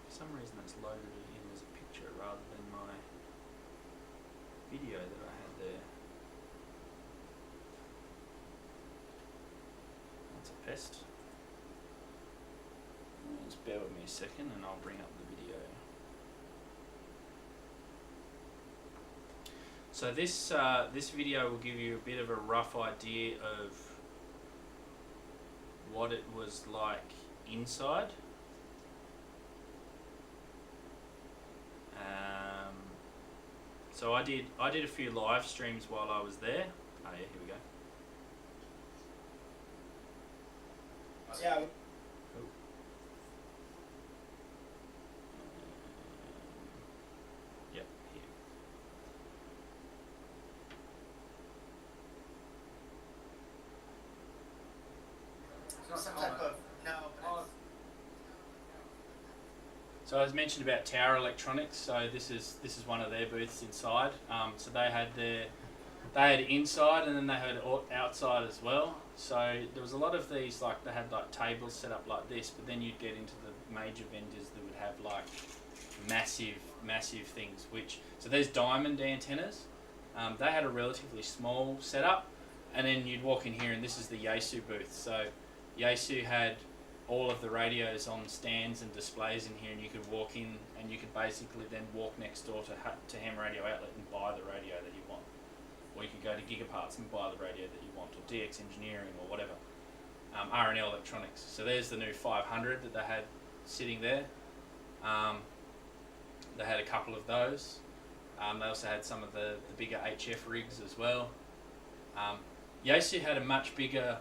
For some reason that's loaded it in as a picture rather than my video that I had there. That's a pest. Just bear with me a second and I'll bring up the video. So this this video will give you a bit of a rough idea of what it was like inside. So I did a few live streams while I was there. Oh yeah, here we go. Yeah. Cool. Yep, here. It's not some type of no. But So I was mentioned about Tower Electronics. So this is one of their booths inside. So they had inside and then they had outside as well. So there was a lot of these, like they had like tables set up like this, but then you'd get into the major vendors that would have like massive things. So there's diamond antennas. They had a relatively small setup, and then you'd walk in here and this is the Yaesu booth. So Yaesu had all of the radios on stands and displays in here, and you could walk in and you could basically then walk next door to Ham Radio Outlet and buy the radio that you want. Or you could go to Gigaparts and buy the radio that you want, or DX Engineering or whatever. R&L Electronics. So there's the new 500 that they had sitting there. They had a couple of those. They also had some of the bigger HF rigs as well. Yaesu had a much bigger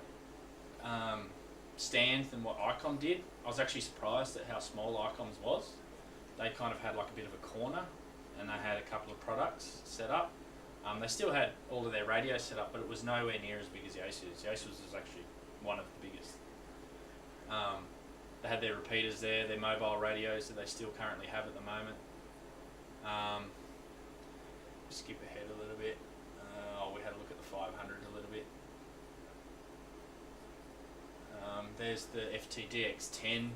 stand than what Icom did. I was actually surprised at how small Icom's was. They kind of had like a bit of a corner, and they had a couple of products set up. They still had all of their radios set up, but it was nowhere near as big as Yaesu's. Yaesu's was actually one of the biggest. They had their repeaters there, their mobile radios that they still currently have at the moment. Skip ahead a little bit. We had a look at the 500 a little bit. There's the FTDX10.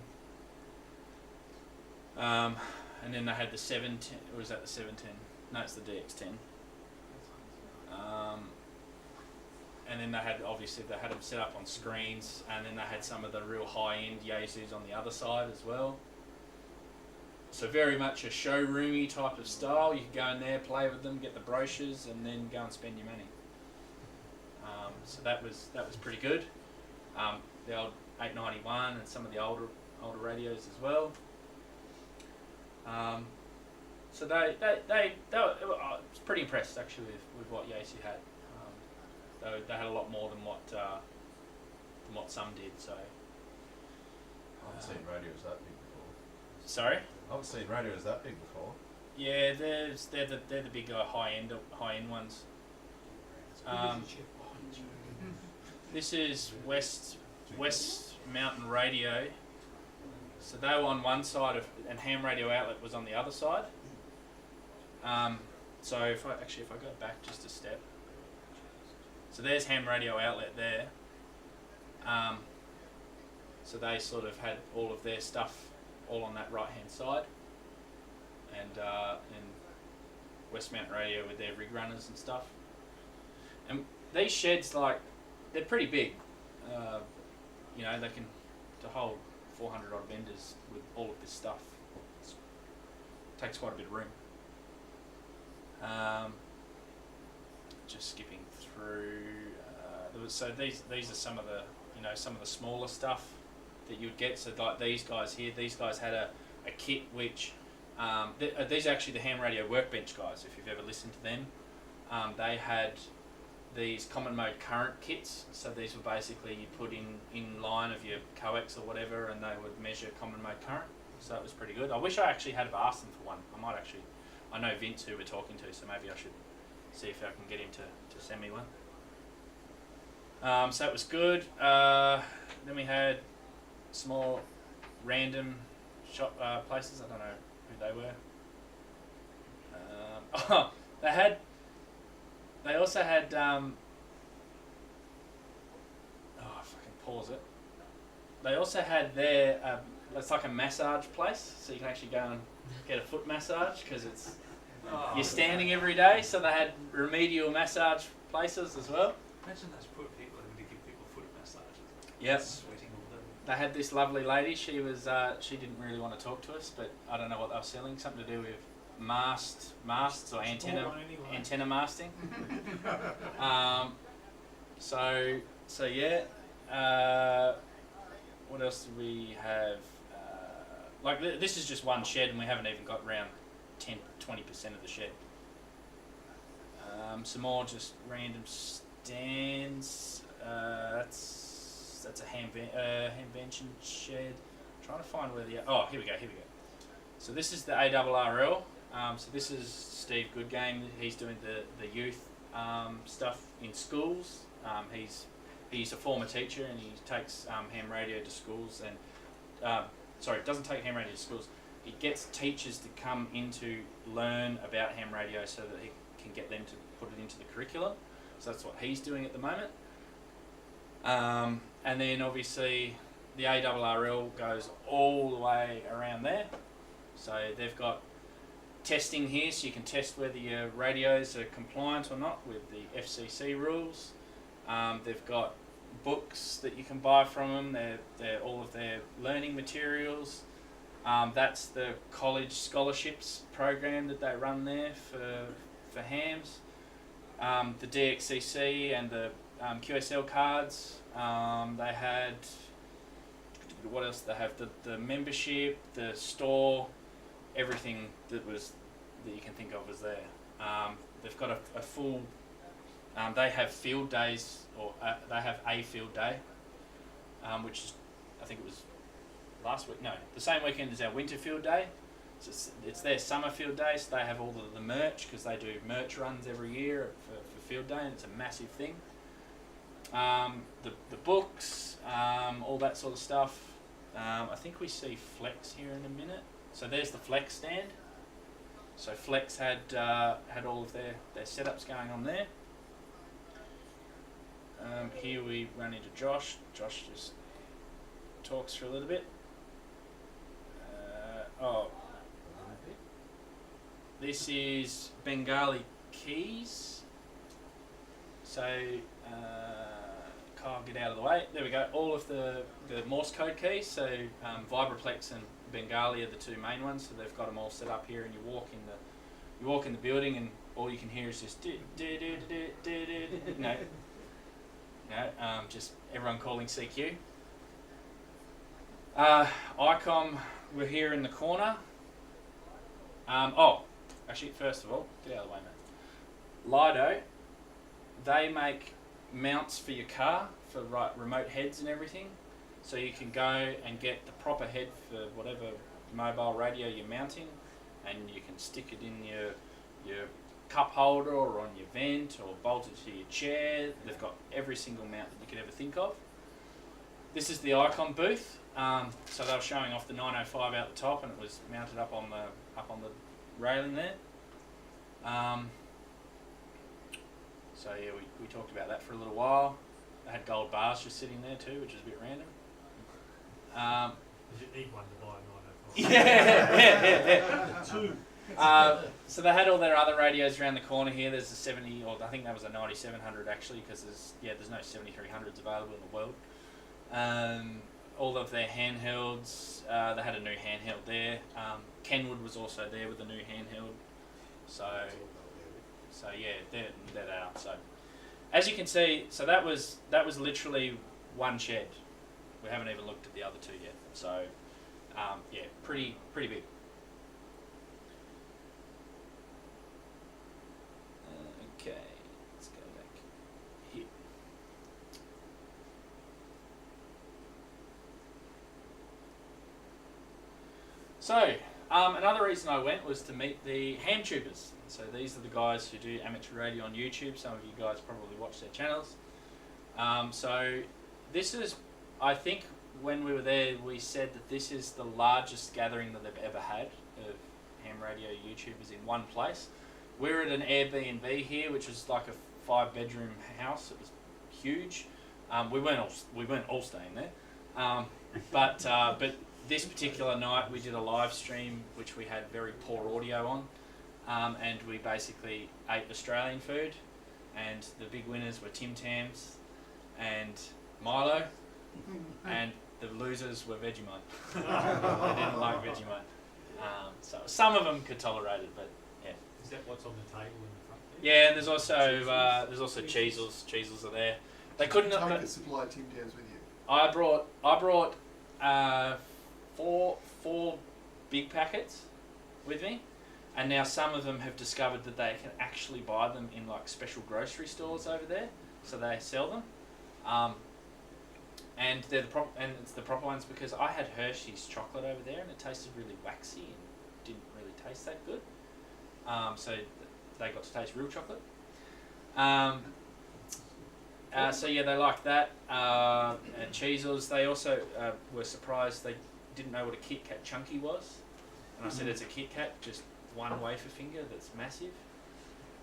And then they had the 710, or was that the 710? No, it's the DX10. And then they had, obviously they had them set up on screens, and then they had some of the real high-end Yaesus on the other side as well. So very much a showroomy type of style. You could go in there, play with them, get the brochures, and then go and spend your money. So that was pretty good. The old 891 and some of the older radios as well. So they were, I was pretty impressed actually with what Yaesu had. They had a lot more than what some did. So I haven't seen radios that big before. sorry. I haven't seen radios that big before. Yeah, they're the big high end ones. This is West Mountain Radio. So they were on one side and Ham Radio Outlet was on the other side. So if I go back just a step, so there's Ham Radio Outlet there. So they sort of had all of their stuff all on that right hand side, and West Mountain Radio with their rig runners and stuff. And these sheds, like, they're pretty big. You know, they can to hold 400 odd vendors with all of this stuff. It takes quite a bit of room. Just skipping through. So these are some of the smaller stuff that you'd get. So like these guys here, these guys had a kit which these are actually the Ham Radio Workbench guys. If you've ever listened to them, they had these common mode current kits. So these were basically you put in line of your coax or whatever, and they would measure common mode current. So that was pretty good. I wish I actually had asked them for one. I know Vince who we're talking to, so maybe I should see if I can get him to send me one. So that was good. Then we had small random shop places. I don't know who they were. They also had pause it. They also had their it's like a massage place, so you can actually go and get a foot massage because it's you're standing every day. So they had remedial massage places as well. Imagine those poor people having to give people foot massages. Yep. Sweating all day. They had this lovely lady. She didn't really want to talk to us, but I don't know what they were selling. Something to do with masts or antenna Small one anyway. antenna masting. So yeah. What else do we have? This is just one shed, and we haven't even got around 10-20% of the shed. Some more just random stands. That's a Hamvention shed. Trying to find where the here we go. So this is the ARRL. So this is Steve Goodgame. He's doing the youth stuff in schools. He's a former teacher, and he takes ham radio to schools and doesn't take ham radio to schools. He gets teachers to come in to learn about ham radio so that he can get them to put it into the curriculum. So that's what he's doing at the moment. And then obviously the ARRL goes all the way around there. So they've got testing here, so you can test whether your radios are compliant or not with the FCC rules. They've got books that you can buy from them. They're all of their learning materials. That's the college scholarships program that they run there for hams. The DXCC and the QSL cards. They had, what else? They have the membership, the store, everything that you can think of was there. They've got a full. They have field days, or they have a field day, which is, I think it was last week. No, the same weekend as our winter field day. So it's their summer field day. So they have all the merch, because they do merch runs every year for field day, and it's a massive thing. The books, all that sort of stuff. I think we see Flex here in a minute. So there's the Flex stand. So Flex had all of their setups going on there. Here we run into Josh. Josh just talks for a little bit. This is Bengali keys. So, Kyle, get out of the way. There we go. All of the Morse code keys. So, Vibraplex and Bengali are the two main ones. So they've got them all set up here, and you walk in the building, and all you can hear is just just everyone calling CQ. ICOM, we're here in the corner. Actually, first of all, get out of the way, mate. Lido, they make mounts for your car for remote heads and everything. So you can go and get the proper head for whatever mobile radio you're mounting, and you can stick it in your cup holder or on your vent, or bolt it to your chair. They've got every single mount that you could ever think of. This is the Icon booth. So they were showing off the 905 out the top, and it was mounted up on the railing there. So yeah, we talked about that for a little while. They had gold bars just sitting there too, which is a bit random. You need one to buy a 905. Yeah. Two. So they had all their other radios around the corner here. There's a 70, or I think that was a 9700 actually, because there's no 7300s available in the world. All of their handhelds, they had a new handheld there. Kenwood was also there with a new handheld. So yeah, they're there. So as you can see, so that was literally one shed. We haven't even looked at the other two yet. So yeah, pretty big. Okay, let's go back here. So, another reason I went was to meet the ham tubers. So these are the guys who do amateur radio on YouTube. Some of you guys probably watch their channels. So this is, I think when we were there, we said that this is the largest gathering that they've ever had of ham radio YouTubers in one place. We're at an Airbnb here, which is like a 5-bedroom house. It was huge. We weren't all staying there, but this particular night we did a live stream, which we had very poor audio on, and we basically ate Australian food, and the big winners were Tim Tams and Milo, and the losers were Vegemite. They didn't like Vegemite. So some of them could tolerate it, but yeah. Is that what's on the table in the front there? Yeah, and there's also cheesels. Cheesels are there. They couldn't. Take a supply of Tim Tams with you. I brought four big packets with me, and now some of them have discovered that they can actually buy them in like special grocery stores over there, so they sell them. And they're and it's the proper ones because I had Hershey's chocolate over there and it tasted really waxy and didn't really taste that good. So they got to taste real chocolate. So yeah, they like that. And cheesels. They also were surprised they didn't know what a Kit Kat Chunky was, and I said it's a Kit Kat, just one wafer finger that's massive.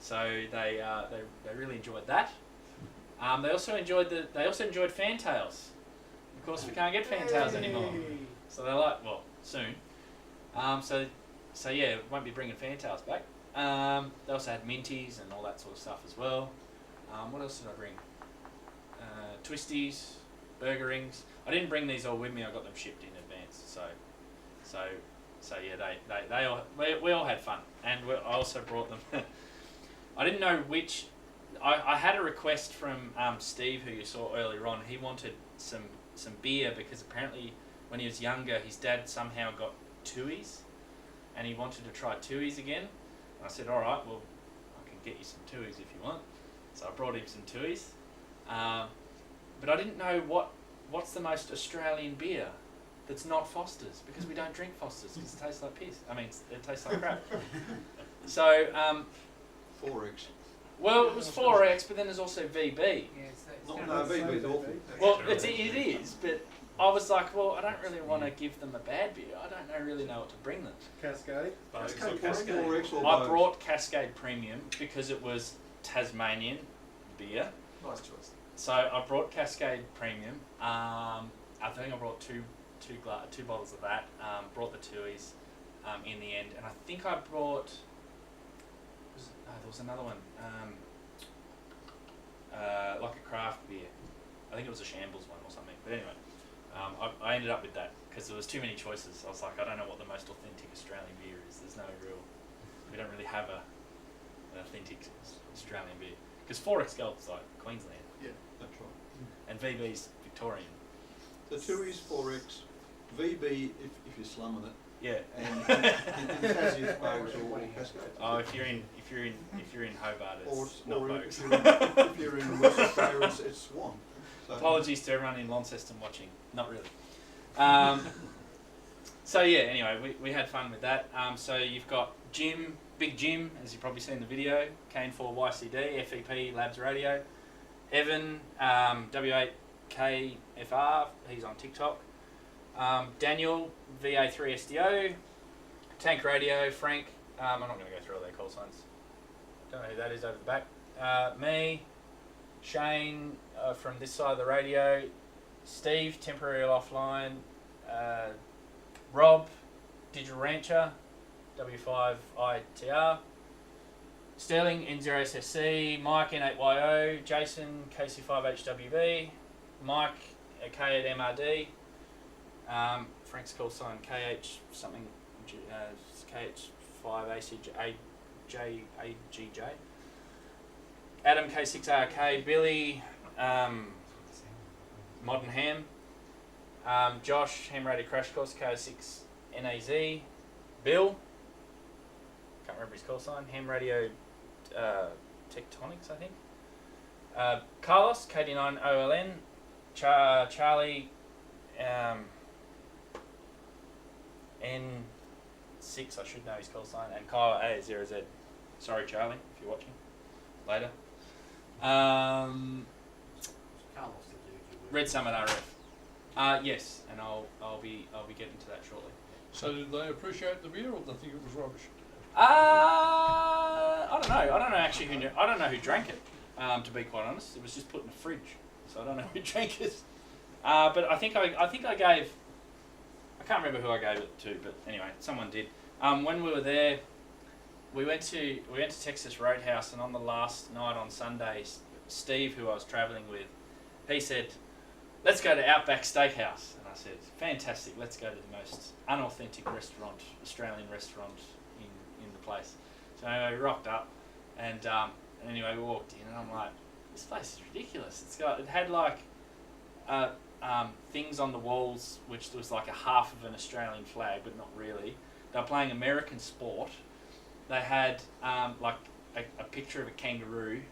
So they really enjoyed that. They also enjoyed Fantails. Of course, we can't get Fantails anymore, so they're like, well, soon. So yeah, won't be bringing Fantails back. They also had Minties and all that sort of stuff as well. What else did I bring? Twisties, burger rings. I didn't bring these all with me. I got them shipped in advance. So yeah, we all had fun, and I also brought them. I didn't know which. I had a request from Steve, who you saw earlier on. He wanted some beer because apparently when he was younger, his dad somehow got Tuies, and he wanted to try Tuies again. And I said, all right, well, I can get you some Tuies if you want. So I brought him some Tuies. But I didn't know what's the most Australian beer that's not Foster's, because we don't drink Foster's because it tastes like piss. I mean, it tastes like crap. So, 4X. well, it was 4X, but then there's also VB. No, VB's awful. Well, it is, but I was like, well, I don't really want to give them a bad beer. I don't really know what to bring them. Cascade. Cascade. 4X or I Bose? brought Cascade Premium because it was Tasmanian beer. Nice choice. So I brought Cascade Premium. I think I brought two bottles of that. Brought the Tuies in the end, and I think I brought. There was another one, like a craft beer. I think it was a Shambles one or something. But anyway, I ended up with that because there was too many choices. I was like, I don't know what the most authentic Australian beer is. There's no real. We don't really have an authentic Australian beer because 4X Gold's like Queensland. Yeah, that's right. And VB's Victorian. The Tuies 4X, VB if you're slumming it, Yeah. and Tassie is Bose or Cascade. Oh, if you're in Hobart, it's not or Bogues. if you're in West Australia, it's Swan. So, Apologies to everyone in Launceston watching. Not really. So yeah. Anyway, we had fun with that. So you've got Jim, Big Jim, as you've probably seen in the video. Kane4YCD, FEP Labs Radio. Evan, W8KFR. He's on TikTok. Daniel, VA3SDO, Tank Radio, Frank, I'm not going to go through all their call signs, don't know who that is over the back, me, Shane from this side of the radio, Steve, temporary offline, Rob, Digital Rancher, W5ITR, Sterling, N0SSC, Mike, N8YO, Jason, KC5HWB, Mike, K at MRD, Frank's call sign KH something, KH5ACJAGJ. Adam K6RK, Billy, Modern Ham, Josh, Ham Radio Crash Course, KO6NAZ, Bill, can't remember his call sign, Ham Radio Tectonics, I think. Carlos, KD9OLN, Charlie, N6, I should know his call sign, and Kyle A0Z. Sorry, Charlie, if you're watching later. Carlos, the dude you were. Red Summit RF. Yes, and I'll be getting to that shortly. So did they appreciate the beer or did they think it was rubbish? I don't know. I don't know actually I don't know who drank it. To be quite honest, it was just put in the fridge, so I don't know who drank it. But I think I gave. I can't remember who I gave it to, but anyway, someone did. When we were there, we went to Texas Roadhouse, and on the last night on Sunday, Steve, who I was travelling with, he said, let's go to Outback Steakhouse. And I said, fantastic, let's go to the most unauthentic restaurant, Australian restaurant in the place. So anyway, we rocked up, and anyway, we walked in, and I'm like, this place is ridiculous. It had like things on the walls, which was like a half of an Australian flag, but not really. They were playing American sport. They had like a picture of a kangaroo,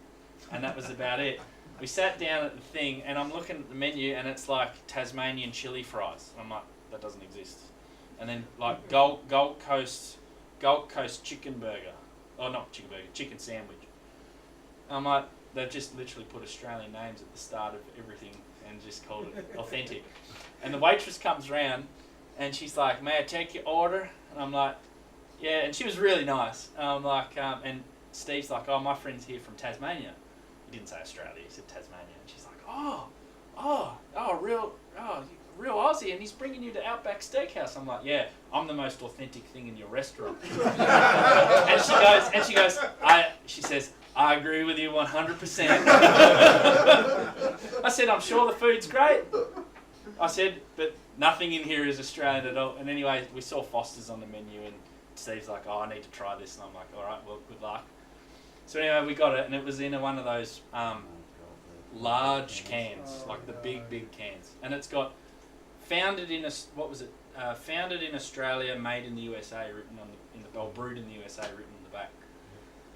and that was about it. We sat down at the thing, and I'm looking at the menu, and it's like Tasmanian chili fries. I'm like, that doesn't exist. And then like Gold Coast chicken burger, or not chicken burger, chicken sandwich. I'm like, they've just literally put Australian names at the start of everything and just called it authentic. And the waitress comes round, and she's like, "May I take your order?" And I'm like, "Yeah." And she was really nice. And I'm like, and Steve's like, "Oh, my friend's here from Tasmania." He didn't say Australia, he said Tasmania. And she's like, real Aussie, and he's bringing you to Outback Steakhouse. I'm like, "Yeah, I'm the most authentic thing in your restaurant." and she goes, she says, "I agree with you 100%. I said, "I'm sure the food's great." I said, "But nothing in here is Australian at all." And anyway, we saw Foster's on the menu, and Steve's like, "Oh, I need to try this." And I'm like, "All right, well, good luck." So anyway, we got it, and it was in one of those large cans, like the big cans. And it's got founded in Australia, made in the USA, written or brewed in the USA, written in the back.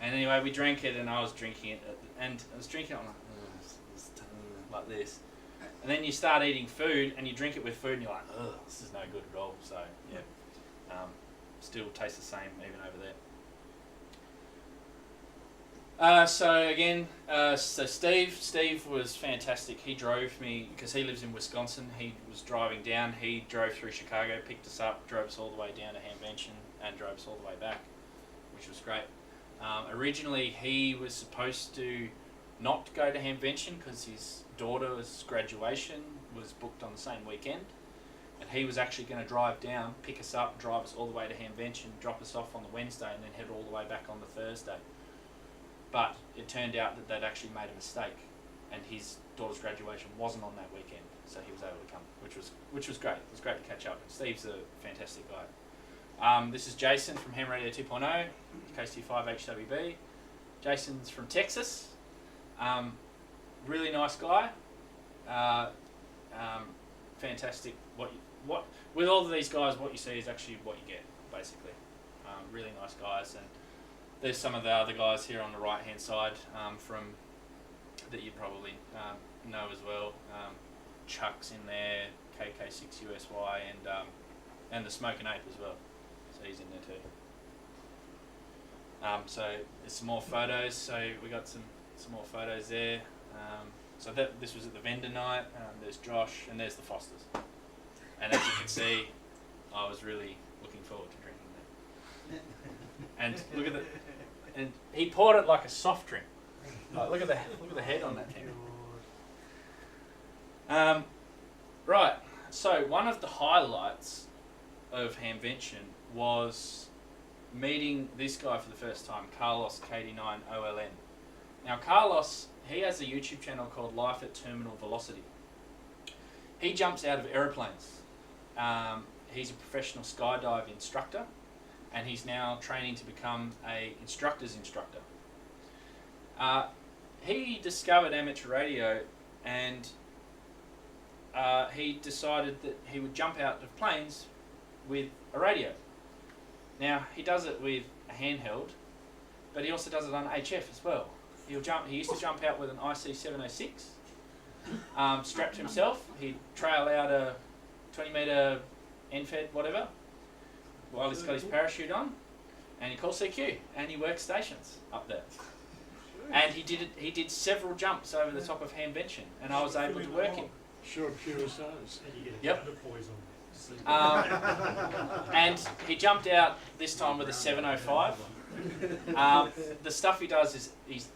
And anyway, we drank it, and I was drinking it, and I was drinking it, I'm like this. And then you start eating food, and you drink it with food, and you're like, "Ugh, this is no good at all." So yeah, still tastes the same even over there. So Steve was fantastic. He drove me, because he lives in Wisconsin. He was driving down. He drove through Chicago, picked us up, drove us all the way down to Hamvention, and drove us all the way back, which was great. Originally, he was supposed to not go to Hamvention because his daughter's graduation was booked on the same weekend, and he was actually going to drive down, pick us up, drive us all the way to Hamvention, drop us off on the Wednesday, and then head all the way back on the Thursday. But it turned out that they'd actually made a mistake, and his daughter's graduation wasn't on that weekend, so he was able to come, which was great. It was great to catch up. And Steve's a fantastic guy. This is Jason from Ham Radio 2.0, KST5HWB. Jason's from Texas. Really nice guy. Fantastic. What with all of these guys, what you see is actually what you get, basically. Really nice guys, and there's some of the other guys here on the right hand side from that you probably know as well. Chuck's in there, KK6USY, and the Smoking Ape as well. So he's in there too. So there's some more photos. So we got some more photos there. So this was at the vendor night. There's Josh, and there's the Fosters. And as you can see, I was really looking forward to drinking that. And look at and he poured it like a soft drink. Like, look at the head on that thing. Right. So one of the highlights of Hamvention was meeting this guy for the first time, Carlos KD9OLN. Now Carlos, he has a YouTube channel called Life at Terminal Velocity. He jumps out of aeroplanes. He's a professional skydive instructor, and he's now training to become a instructor's instructor. He discovered amateur radio, and he decided that he would jump out of planes with a radio. Now he does it with a handheld, but he also does it on HF as well. He used to jump out with an IC706, strapped to himself. He'd trail out a 20-metre NFED, whatever, while he's got his parachute on, and he calls CQ, and he works stations up there. And he did several jumps over the top of Hamvention, and I was able to work him. Short QSOs. And you get a Yep. poison. And he jumped out this time with a 705. The stuff he does is he's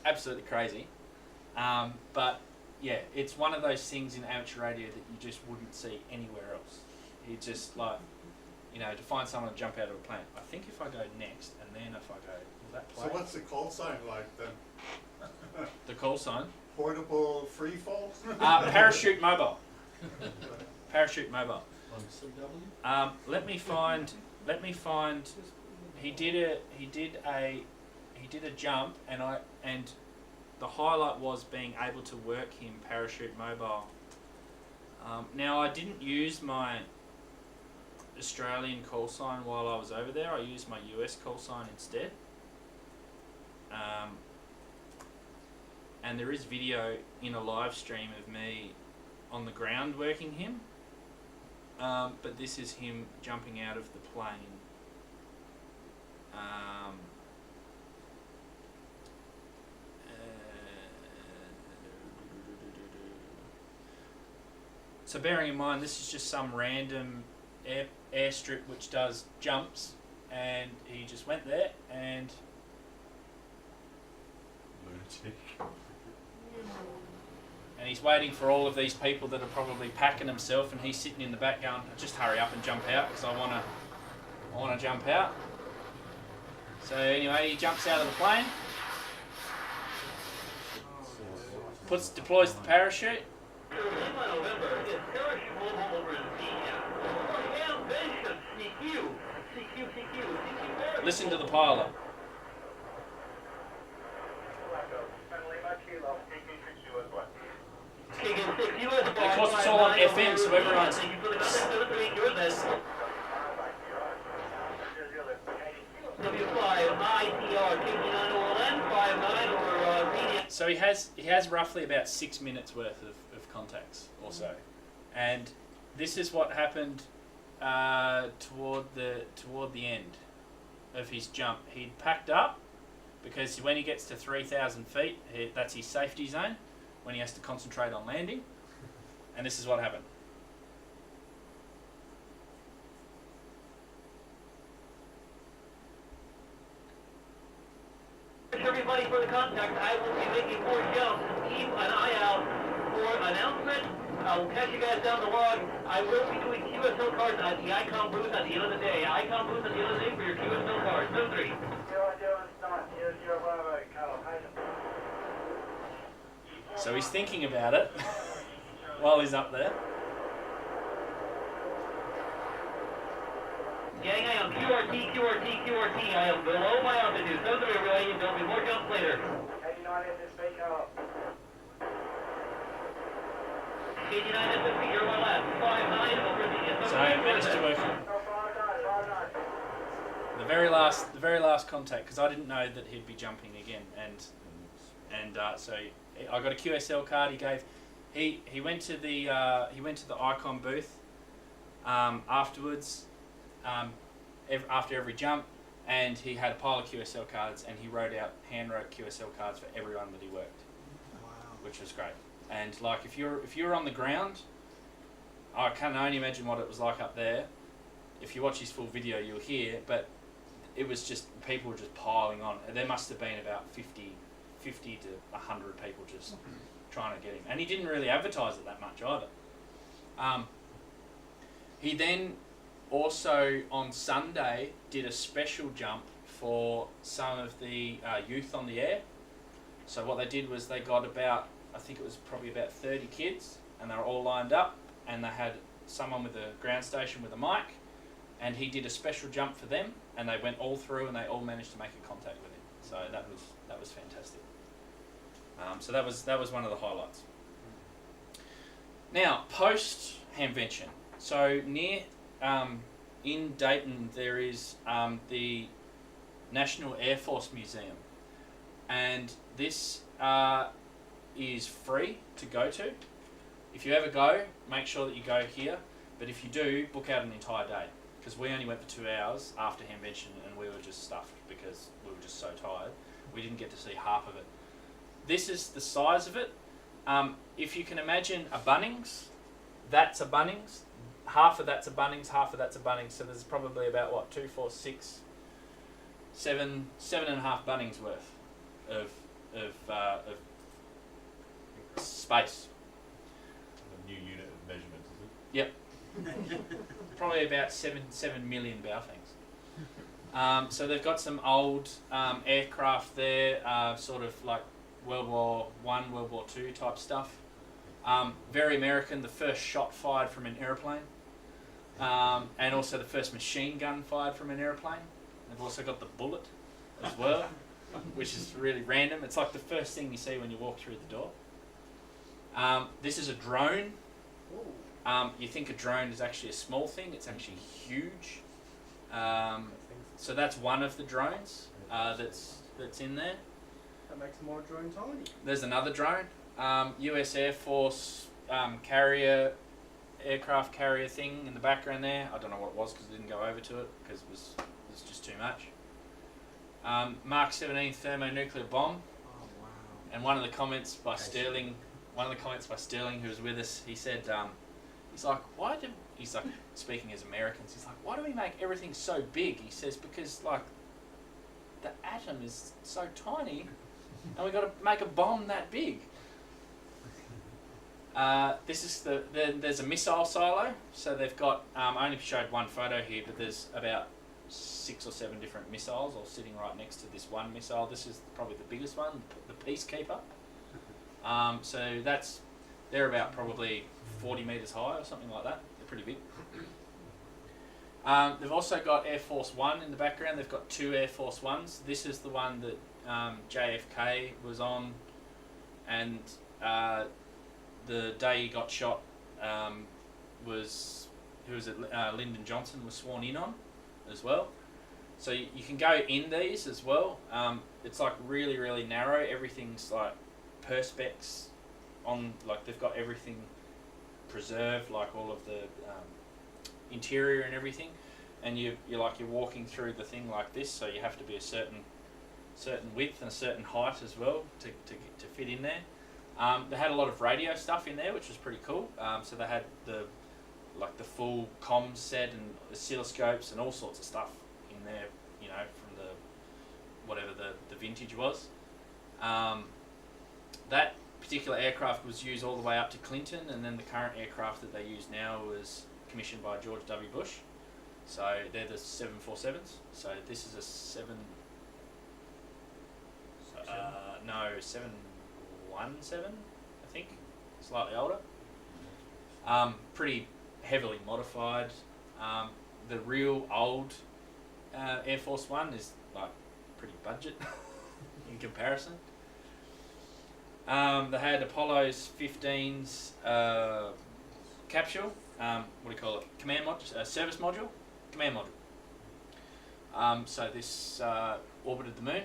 absolutely crazy. But yeah, it's one of those things in amateur radio that you just wouldn't see anywhere else. He just like, to find someone to jump out of a plane. I think if I go next, and then if I go, will that play? So what's the call sign like then? The call sign? Portable free fall? Parachute mobile. Parachute mobile. On CW? Let me find. He did a jump, and the highlight was being able to work him parachute mobile. Now I didn't use my Australian call sign while I was over there. I used my US call sign instead. And there is video in a live stream of me on the ground working him. But this is him jumping out of the plane. So bearing in mind this is just some random airstrip which does jumps, and he just went there and Lunatic. he's waiting for all of these people that are probably packing himself, and he's sitting in the back going, just hurry up and jump out because I want to jump out. So anyway, he jumps out of the plane, deploys the parachute. Listen to the pilot. Of course, it's all on FM, so everyone's. So he has roughly about 6 minutes worth of contacts or so, and this is what happened toward the end of his jump. He'd packed up because when he gets to 3,000 feet, that's his safety zone when he has to concentrate on landing, and this is what happened. Everybody for the contact. I will be making more jumps. Keep an eye out for announcement. I will catch you guys down the log. I will be doing QSL cards at the ICOM booth at the end of the day. ICOM booth at the end of the day for your QSL cards. 7-3. So he's thinking about it while he's up there. Gang, I am QRT. I am below my altitude. 7-3, relating. There'll be more jumps later. 89 SSB, you're my last. 5-9 over the... So I managed to work the very last contact, because I didn't know that he'd be jumping again, and so I got a QSL card. He went to the Icon booth afterwards, after every jump, and he had a pile of QSL cards, and he hand wrote QSL cards for everyone that he worked, which was great. And like if you're on the ground, I can only imagine what it was like up there. If you watch his full video, you'll hear, but it was just, people were just piling on. There must have been about 50 to 100 people just trying to get him. And he didn't really advertise it that much either. He then also on Sunday did a special jump for some of the youth on the air. So what they did was they got about, I think it was probably about 30 kids, and they were all lined up, and they had someone with a ground station with a mic, and he did a special jump for them, and they went all through, and they all managed to make a contact with him. So that was fantastic. So that was one of the highlights. Now, post Hamvention. So near in Dayton there is the National Air Force Museum, and this is free to go to. If you ever go, make sure that you go here, but if you do, book out an entire day, because we only went for 2 hours after Hamvention, and we were just stuffed because we were just so tired. We didn't get to see half of it. This is the size of it. If you can imagine a Bunnings, that's a Bunnings. Half of that's a Bunnings, half of that's a Bunnings. So there's probably about what, 2, 4, 6, 7, 7.5 Bunnings worth of space. A new unit of measurements, is it? Yep. Probably about 7 million Baofengs. So they've got some old aircraft there, sort of like World War I, World War II type stuff. Very American, the first shot fired from an aeroplane. And also the first machine gun fired from an aeroplane. They've also got the bullet as well, which is really random. It's like the first thing you see when you walk through the door. This is a drone. You think a drone is actually a small thing, it's actually huge. So that's one of the drones that's in there. That makes more drone tiny. There's another drone, US Air Force aircraft carrier thing in the background there. I don't know what it was because I didn't go over to it because it was just too much. Mark 17 thermonuclear bomb. Oh wow. And one of the comments by Sterling, who was with us, he said, he's like, he's like, speaking as Americans, he's like, why do we make everything so big? He says, because like, the atom is so tiny, and we've got to make a bomb that big. This is there's a missile silo, so they've got, I only showed one photo here, but there's about 6 or 7 different missiles all sitting right next to this one missile. This is probably the biggest one, the Peacekeeper. So they're about probably 40 metres high or something like that. They're pretty big. They've also got Air Force One in the background. They've got 2 Air Force Ones. This is the one that JFK was on, and the day he got shot Lyndon Johnson was sworn in on as well. So you can go in these as well. It's like really, really narrow. Everything's like perspex on, like they've got everything preserved, like all of the interior and everything. And you're walking through the thing like this, so you have to be a certain width and a certain height as well to fit in there. They had a lot of radio stuff in there, which was pretty cool. So they had the full comms set and oscilloscopes and all sorts of stuff in there, you know, from the whatever the vintage was. That particular aircraft was used all the way up to Clinton, and then the current aircraft that they use now was commissioned by George W. Bush. So they're the 747s. So this is a 717, I think, slightly older. Pretty heavily modified. The real old Air Force One is like pretty budget in comparison. They had Apollo's 15's capsule. What do you call it? Command module, service module, command module. So this orbited the moon,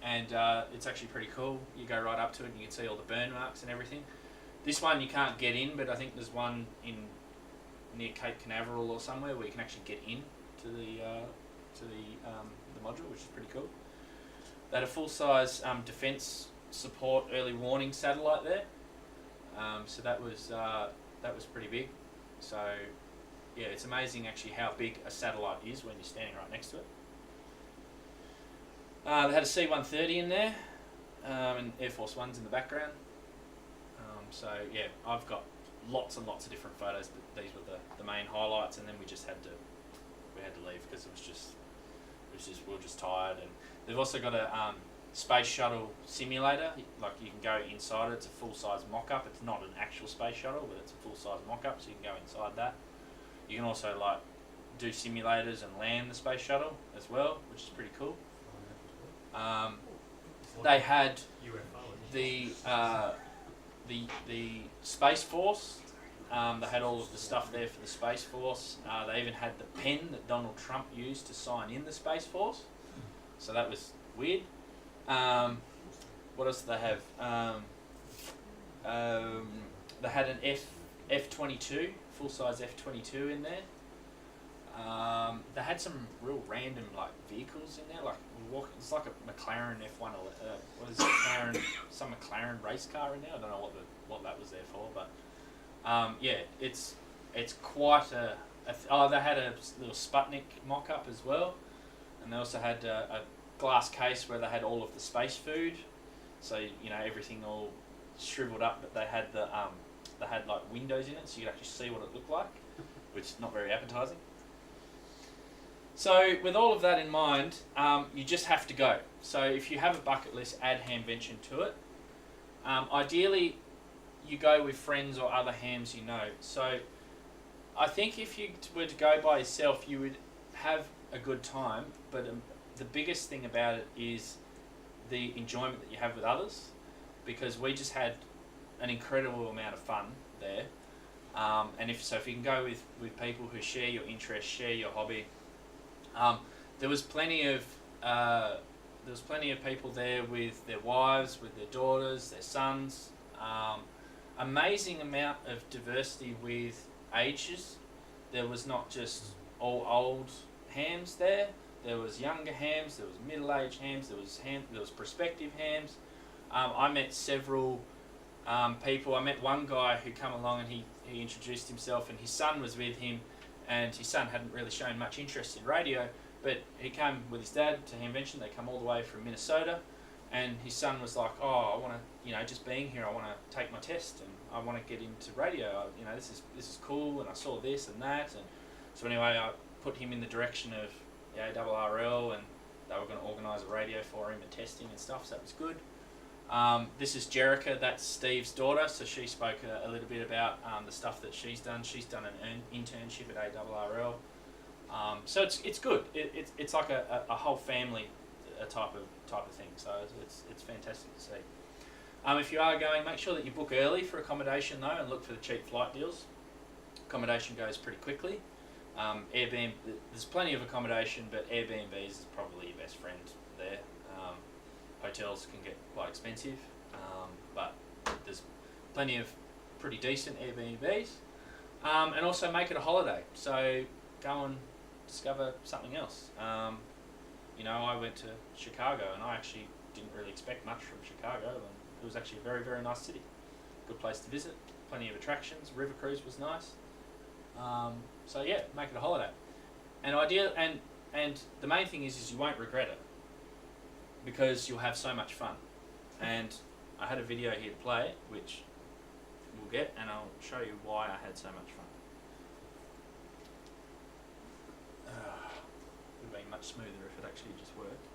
and it's actually pretty cool. You go right up to it, and you can see all the burn marks and everything. This one you can't get in, but I think there's one near Cape Canaveral or somewhere where you can actually get in to the module, which is pretty cool. They had a full-size defence support early warning satellite there, so that was pretty big. So yeah, it's amazing actually how big a satellite is when you're standing right next to it. They had a C-130 in there, and Air Force One's in the background. So yeah, I've got lots and lots of different photos, but these were the main highlights, and then we had to leave because we were just tired. And they've also got a space shuttle simulator. Like you can go inside it. It's a full-size mock-up. It's not an actual space shuttle, but it's a full-size mock-up, so you can go inside that. You can also like do simulators and land the space shuttle as well, which is pretty cool. They had the Space Force. They had all of the stuff there for the Space Force. They even had the pen that Donald Trump used to sign in the Space Force. So that was weird. What else did they have? They had an F-22, full-size F-22 in there. They had some real random like vehicles in there, like it's like a McLaren F1. What is it? Some McLaren race car in there. I don't know what that was there for, but yeah, it's quite a they had a little Sputnik mock-up as well, and they also had a glass case where they had all of the space food, so you know everything all shriveled up, but they had they had like windows in it, so you could actually see what it looked like, which is not very appetizing. So with all of that in mind, you just have to go. So if you have a bucket list, add Hamvention to it. Ideally, you go with friends or other hams you know. So I think if you were to go by yourself, you would have a good time, but the biggest thing about it is the enjoyment that you have with others, because we just had an incredible amount of fun there. And if you can go with people who share your interests, share your hobby. There was plenty of people there with their wives, with their daughters, their sons. Amazing amount of diversity with ages. There was not just all old hams there. There was younger hams. There was middle-aged hams. There was prospective hams. I met several people. I met one guy who came along and he introduced himself, and his son was with him, and his son hadn't really shown much interest in radio, but he came with his dad to Hamvention. They come all the way from Minnesota, and his son was like, "Oh, I want to, just being here, I want to take my test, and I want to get into radio. This is cool, and I saw this and that." And so anyway, I put him in the direction of the ARRL, and they were going to organise a radio for him and testing and stuff, so that was good. This is Jerica, that's Steve's daughter, so she spoke a little bit about the stuff that she's done. She's done an internship at ARRL. So it's good. It's like a whole family type of thing, so it's fantastic to see. If you are going, make sure that you book early for accommodation though, and look for the cheap flight deals. Accommodation goes pretty quickly. Airbnb, there's plenty of accommodation, but Airbnbs is probably your best friend there. Hotels can get quite expensive, but there's plenty of pretty decent Airbnbs. And also make it a holiday, so go and discover something else. I went to Chicago, and I actually didn't really expect much from Chicago, and it was actually a very, very nice city. Good place to visit, plenty of attractions. River cruise was nice. So yeah, make it a holiday. And the main thing is you won't regret it, because you'll have so much fun. And I had a video here to play, which we'll get, and I'll show you why I had so much fun. Would have been much smoother if it actually just worked.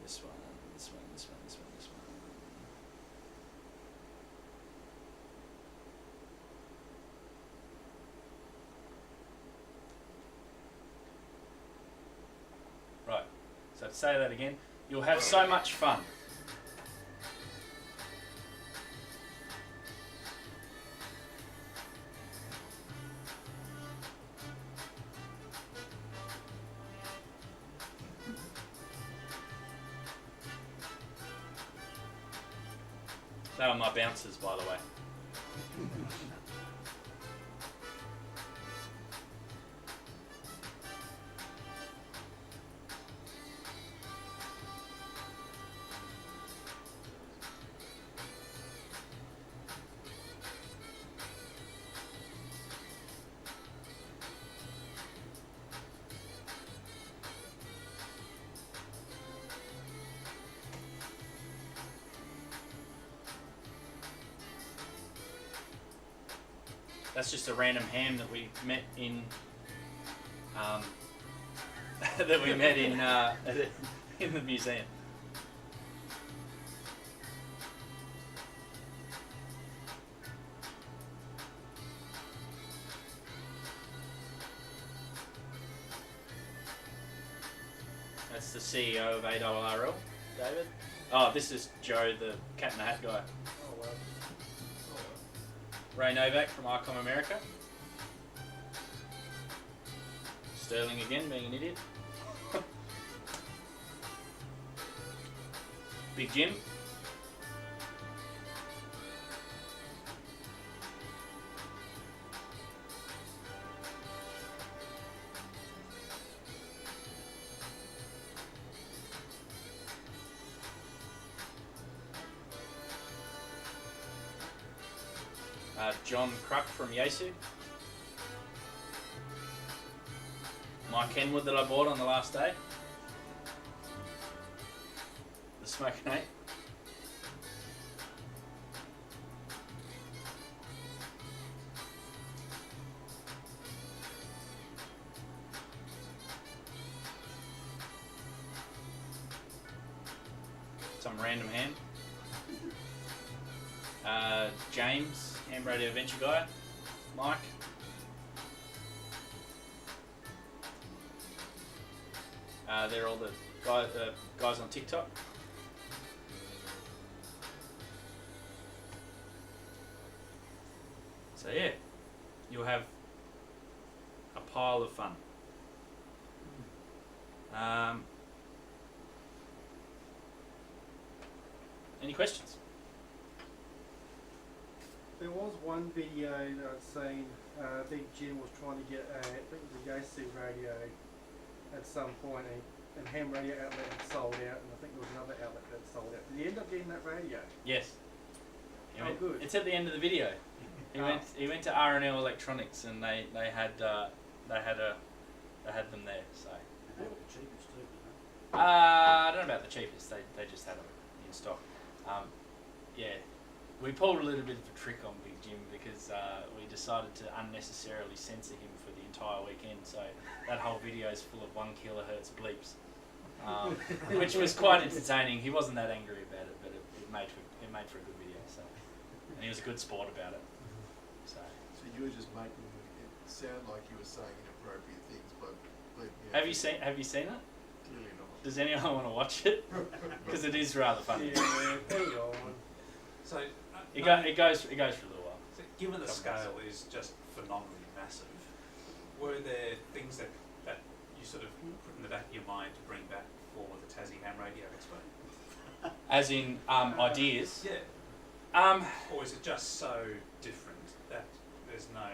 This one. Right, so to say that again, you'll have so much fun. They were my bouncers, by the way. That's just a random ham that we met in in the museum. That's the CEO of ARRL, David. Oh, this is Joe, the Cat in the Hat guy. Oh, wow. Ray Novak from ICOM America. Sterling again, being an idiot. Big Jim. John Cruck from Yesu. My Kenwood that I bought on the last day. The Smoking Eight. from Random Ham. James, Ham Radio Venture Guy. Mike. They're all the guys on TikTok. So yeah, you'll have a pile of fun. Any questions? There was one video that I'd seen, Big Jim was trying to get I think it was a Yaesu radio at some point, and Ham Radio outlet had sold out, and I think there was another outlet that sold out. Did he end up getting that radio? Yes. Oh, good. It's at the end of the video. He went to R&L Electronics, and they had them there. So. They were the cheapest too, didn't I don't know about the cheapest. They just had them in stock. Yeah, we pulled a little bit of a trick on Big Jim because we decided to unnecessarily censor him for the entire weekend. So that whole video is full of 1 kilohertz bleeps, which was quite entertaining. He wasn't that angry about it, but it made for a good video. So, and he was a good sport about it. So you were just making it sound like you were saying inappropriate things, but have you seen it? Clearly not. Does anyone want to watch it? Because it is rather funny. Yeah, hang on. So It goes for a little while. So given the scale is just phenomenally massive, were there things that you sort of put in the back of your mind to bring back for the Tassie Ham Radio Expo? As in ideas? Yeah. Or is it just so different that there's no...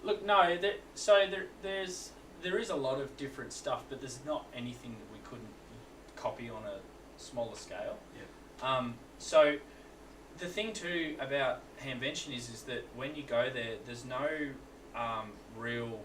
Look, no. There is a lot of different stuff, but there's not anything that we couldn't copy on a smaller scale. Yeah. So the thing too about Hamvention is that when you go there, there's no real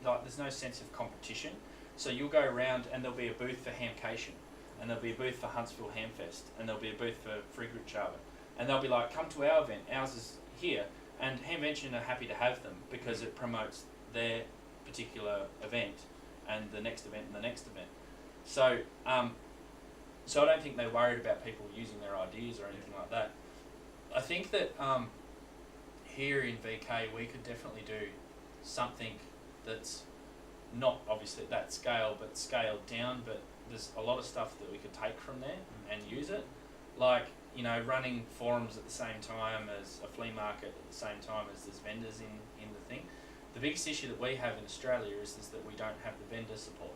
there's no sense of competition. So you'll go around and there'll be a booth for Hamcation, and there'll be a booth for Huntsville Hamfest, and there'll be a booth for Friedrichshafen, and they'll be like, come to our event, ours is here, and Hamvention are happy to have them because it promotes their particular event and the next event and the next event. So so I don't think they're worried about people using their ideas or anything like that. I think that here in VK we could definitely do something that's not obviously at that scale but scaled down, but there's a lot of stuff that we could take from there and use it. Like, you know, running forums at the same time as a flea market at the same time as there's vendors in the thing. The biggest issue that we have in Australia is that we don't have the vendor support.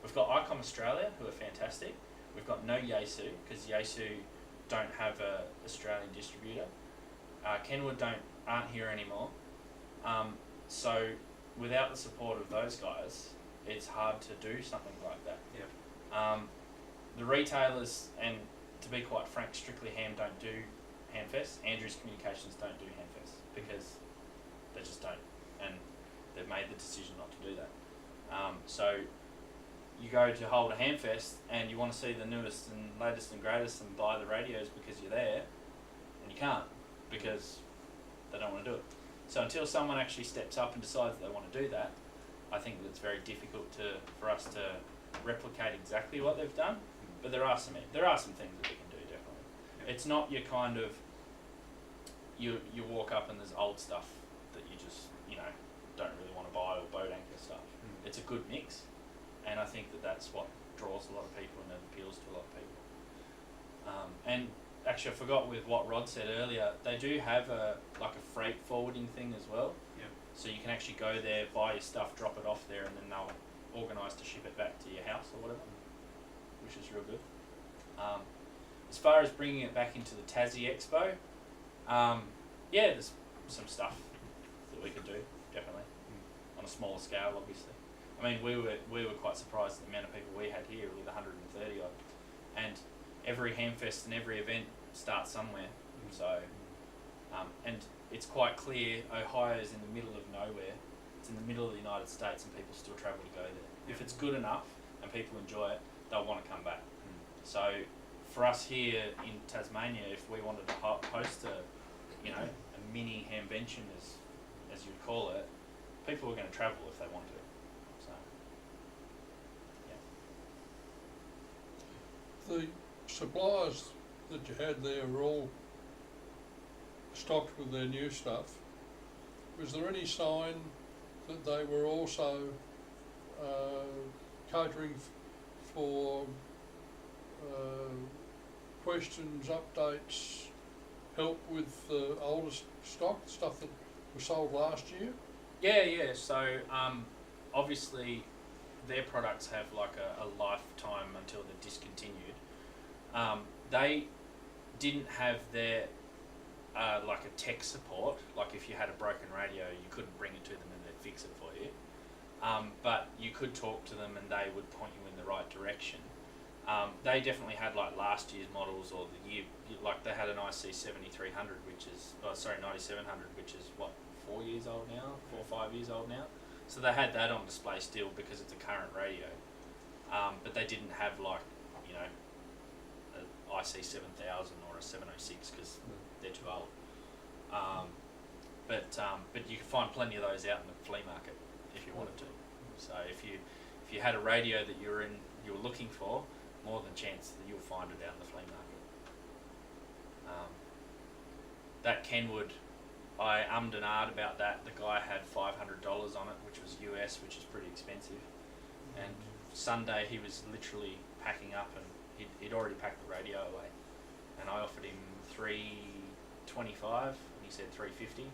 We've got ICOM Australia, who are fantastic. We've got no Yaesu, because Yaesu don't have a Australian distributor. Kenwood aren't here anymore. So without the support of those guys, it's hard to do something like that. Yeah. The retailers, and to be quite frank, Strictly Ham don't do Hamfest. Andrews Communications don't do Hamfest because they just don't, and they've made the decision not to do that. So you go to hold a Hamfest and you want to see the newest and latest and greatest and buy the radios because you're there, and you can't because they don't want to do it. So until someone actually steps up and decides they want to do that, I think that it's very difficult for us to replicate exactly what they've done. But there are some things that we can do, definitely. Yeah. It's not your kind of you walk up and there's old stuff that you just don't really want to buy, or boat anchor stuff. It's a good mix, and I think that's what draws a lot of people and it appeals to a lot of people. And actually, I forgot with what Rod said earlier, they do have a freight forwarding thing as well. Yeah. So you can actually go there, buy your stuff, drop it off there, and then they'll organise to ship it back to your house or whatever, which is real good. As far as bringing it back into the Tassie Expo, yeah, there's some stuff that we could do, definitely, on a smaller scale, obviously. I mean, we were quite surprised at the amount of people we had here, with 130 odd, and every Hamfest and every event starts somewhere. So, and it's quite clear Ohio is in the middle of nowhere. It's in the middle of the United States, and people still travel to go there. If it's good enough and people enjoy it, they'll want to come back. So, for us here in Tasmania, if we wanted to host a mini Hamvention, as you'd call it, people are going to travel if they want to. So, yeah. The suppliers that you had there were all stocked with their new stuff. Was there any sign that they were also catering for questions, updates, help with the older stock, stuff that was sold last year? Yeah. So obviously their products have like a lifetime until they're discontinued. They didn't have their like a tech support. Like if you had a broken radio, you couldn't bring it to them and they'd fix it for you. But you could talk to them and they would point you in the right direction. They definitely had like last year's models or the year, like they had an IC7300, which is, 9700, which is what, 4 years old now, 4 or 5 years old now. So they had that on display still because it's a current radio. But they didn't have like, you know, an IC7000 or a 706 because they're too old. But you can find plenty of those out in the flea market if you wanted to. So if you had a radio that you were looking for, more than chance that you'll find it out in the flea market. That Kenwood, I ummed and ahed about that. The guy had $500 on it, which was US, which is pretty expensive. And Sunday he was literally packing up, and he'd already packed the radio away. And I offered him $325, and he said $350. I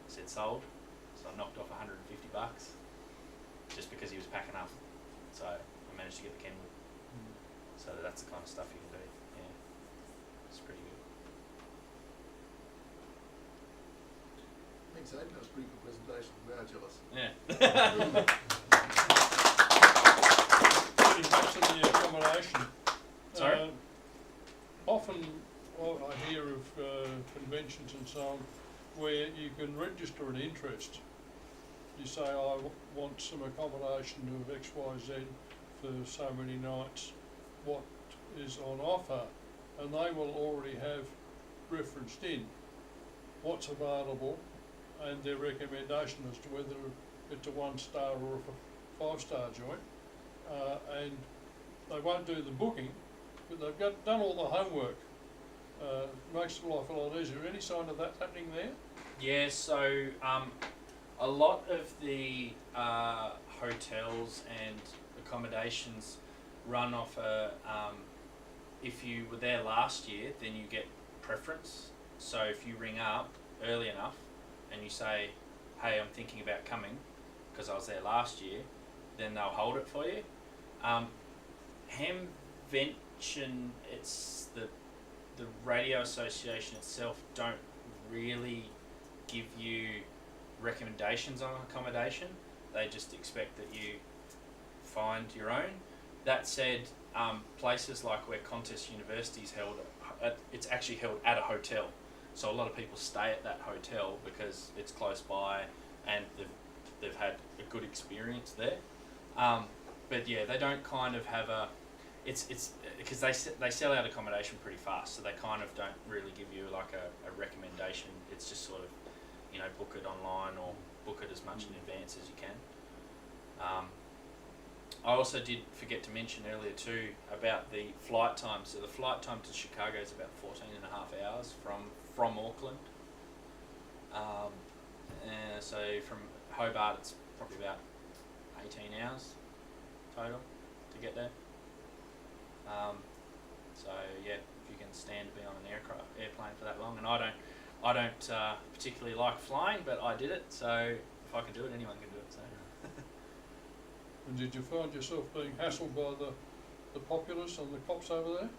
said sold. So I knocked off $150 just because he was packing up. So I managed to get the Kenwood. So that's the kind of stuff you can do. Yeah, it's pretty good. Thanks, Aiden. That was a pretty good presentation. We are jealous. Yeah. Getting back to the accommodation. Sorry? Often I hear of conventions and so on where you can register an interest. You say, I want some accommodation of X, Y, Z for so many nights. What is on offer? And they will already have referenced in what's available and their recommendation as to whether it's a 1-star or a 5-star joint. And they won't do the booking, but they've done all the homework. Makes life a lot easier. Any sign of that happening there? Yeah, so a lot of the hotels and accommodations run off if you were there last year, then you get preference. So if you ring up early enough and you say, hey, I'm thinking about coming because I was there last year, then they'll hold it for you. Hamvention, it's the radio association itself don't really give you recommendations on accommodation. They just expect that you find your own. That said, places like where Contest University is held, it's actually held at a hotel. So a lot of people stay at that hotel because it's close by and they've had a good experience there. But yeah, they don't kind of have a, it's because they sell out accommodation pretty fast, so they kind of don't really give you like a recommendation. It's just sort of, you know, book it online or book it as much in advance as you can. I also did forget to mention earlier too about the flight time. So the flight time to Chicago is about 14.5 hours from Auckland. So from Hobart it's probably about 18 hours total to get there. So yeah, if you can stand to be on an airplane for that long, and I don't particularly like flying, but I did it. So if I can do it, anyone can do it. So. And did you find yourself being hassled by the populace and the cops over there?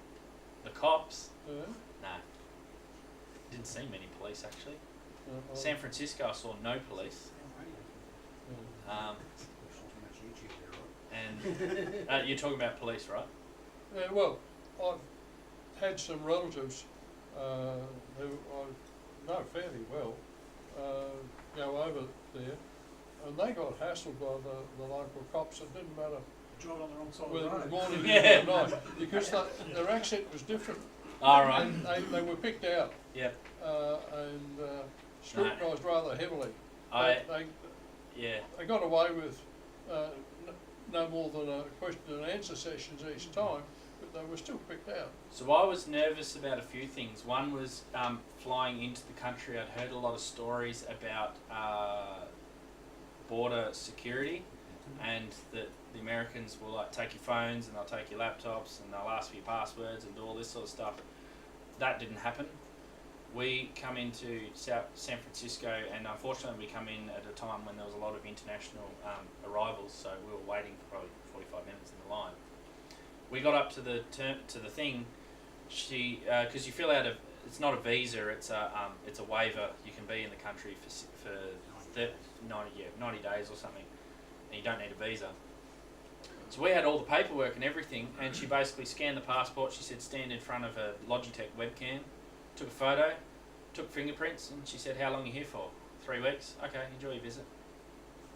The cops? Yeah. No. Didn't see many police actually. Well, San Francisco I saw no police. And you're talking about police, right? yeah, well, I've had some relatives who I know fairly well go over there, and they got hassled by the local cops. It didn't matter Drive on the wrong side whether of it the was road. morning Yeah. or night, because their accent was different. All right. And they were picked out Yep. and scrutinised rather heavily. Yeah. They got away with no more than a question and answer sessions each time, but they were still picked out. So I was nervous about a few things. One was flying into the country. I'd heard a lot of stories about border security, and that the Americans will like take your phones and they'll take your laptops and they'll ask for your passwords and do all this sort of stuff. That didn't happen. We come into San Francisco, and unfortunately we come in at a time when there was a lot of international arrivals, so we were waiting for probably 45 minutes in the line. We got up to the thing. She because you fill out it's not a visa, it's a waiver. You can be in the country for 90 days or something, and you don't need a visa. So we had all the paperwork and everything, and she basically scanned the passport. She said stand in front of a Logitech webcam, took a photo, took fingerprints, and she said, how long are you here for? 3 weeks? Okay, enjoy your visit.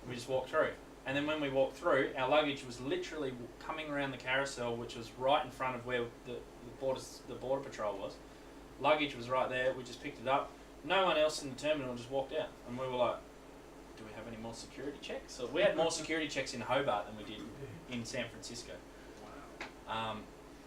We just walked through. And then when we walked through, our luggage was literally coming around the carousel, which was right in front of where the border patrol was. Luggage was right there. We just picked it up. No one else in the terminal, just walked out. And we were like, do we have any more security checks? So we had more security checks in Hobart than we did in San Francisco. Wow.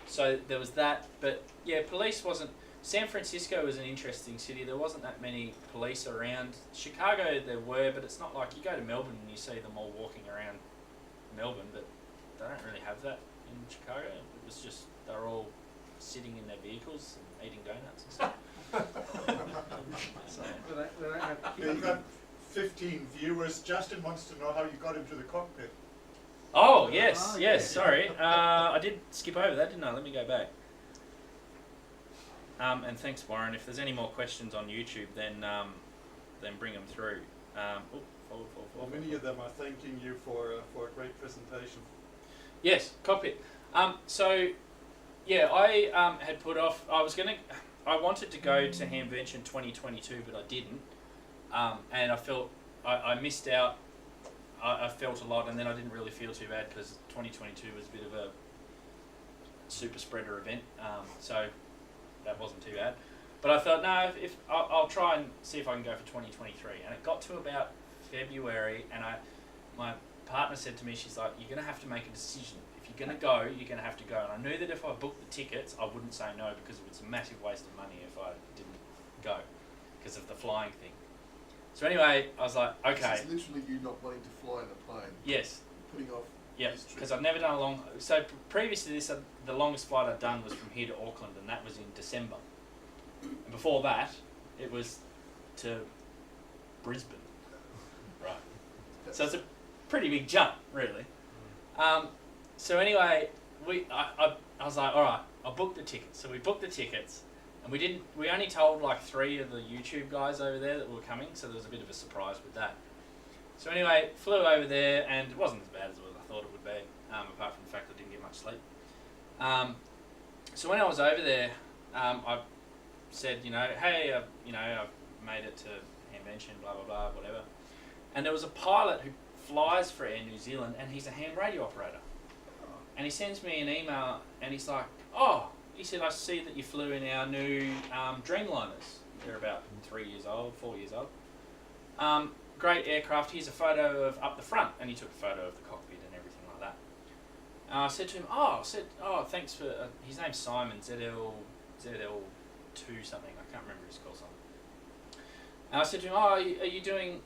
So there was that. But yeah, police wasn't... San Francisco was an interesting city. There wasn't that many police around. Chicago there were, but it's not like you go to Melbourne and you see them all walking around Melbourne, but they don't really have that in Chicago. It was just they're all sitting in their vehicles and eating donuts and stuff. So. You've got 15 viewers. Justin wants to know how you got into the cockpit. Oh, yes, yes, sorry. I did skip over that, didn't I? Let me go back. And thanks, Warren. If there's any more questions on YouTube, then bring them through. Well, many of them are thanking you for a great presentation. Yes, cockpit. So, yeah, I had put off. I wanted to go to Hamvention 2022, but I didn't. And I felt I missed out. I felt a lot, and then I didn't really feel too bad because 2022 was a bit of a super spreader event. So that wasn't too bad. But I thought, no, if I'll try and see if I can go for 2023. And it got to about February, and my partner said to me, she's like, you're going to have to make a decision. If you're going to go, you're going to have to go. And I knew that if I booked the tickets, I wouldn't say no because it was a massive waste of money if I didn't go because of the flying thing. So anyway, I was like, okay. This is literally you not wanting to fly in a plane. Yes. Putting off. Yes, because I've never done a long... So previous to this, the longest flight I'd done was from here to Auckland, and that was in December. And before that, it was to Brisbane. Right. So it's a pretty big jump, really. So anyway, I was like, all right, I'll book the tickets. So we booked the tickets, and we only told like 3 of the YouTube guys over there that were coming, so there was a bit of a surprise with that. So anyway, flew over there, and it wasn't as bad as I thought it would be, apart from the fact I didn't get much sleep. So when I was over there, I said, hey, I've made it to Hamvention, blah, blah, blah, whatever. And there was a pilot who flies for Air New Zealand, and he's a ham radio operator. And he sends me an email, and he's like, he said, I see that you flew in our new Dreamliners. They're about 4 years old. Great aircraft. Here's a photo of up the front, and he took a photo of the cockpit and everything like that. And I said to him, thanks for, his name's Simon, ZL2 something, I can't remember his call sign. And I said to him, are you doing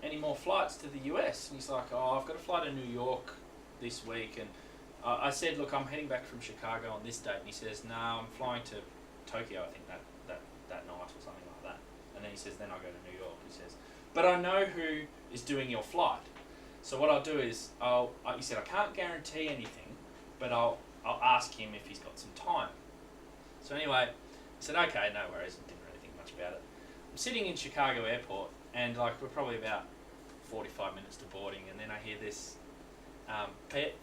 any more flights to the US? And he's like, I've got to fly to New York this week. And I said, look, I'm heading back from Chicago on this date. And he says, no, I'm flying to Tokyo, I think, that night or something like that. And then he says, then I'll go to New York, he says. But I know who is doing your flight. So what I'll do is, he said, I can't guarantee anything, but I'll ask him if he's got some time. So anyway, I said, okay, no worries, and didn't really think much about it. I'm sitting in Chicago airport, and we're probably about 45 minutes to boarding, and then I hear this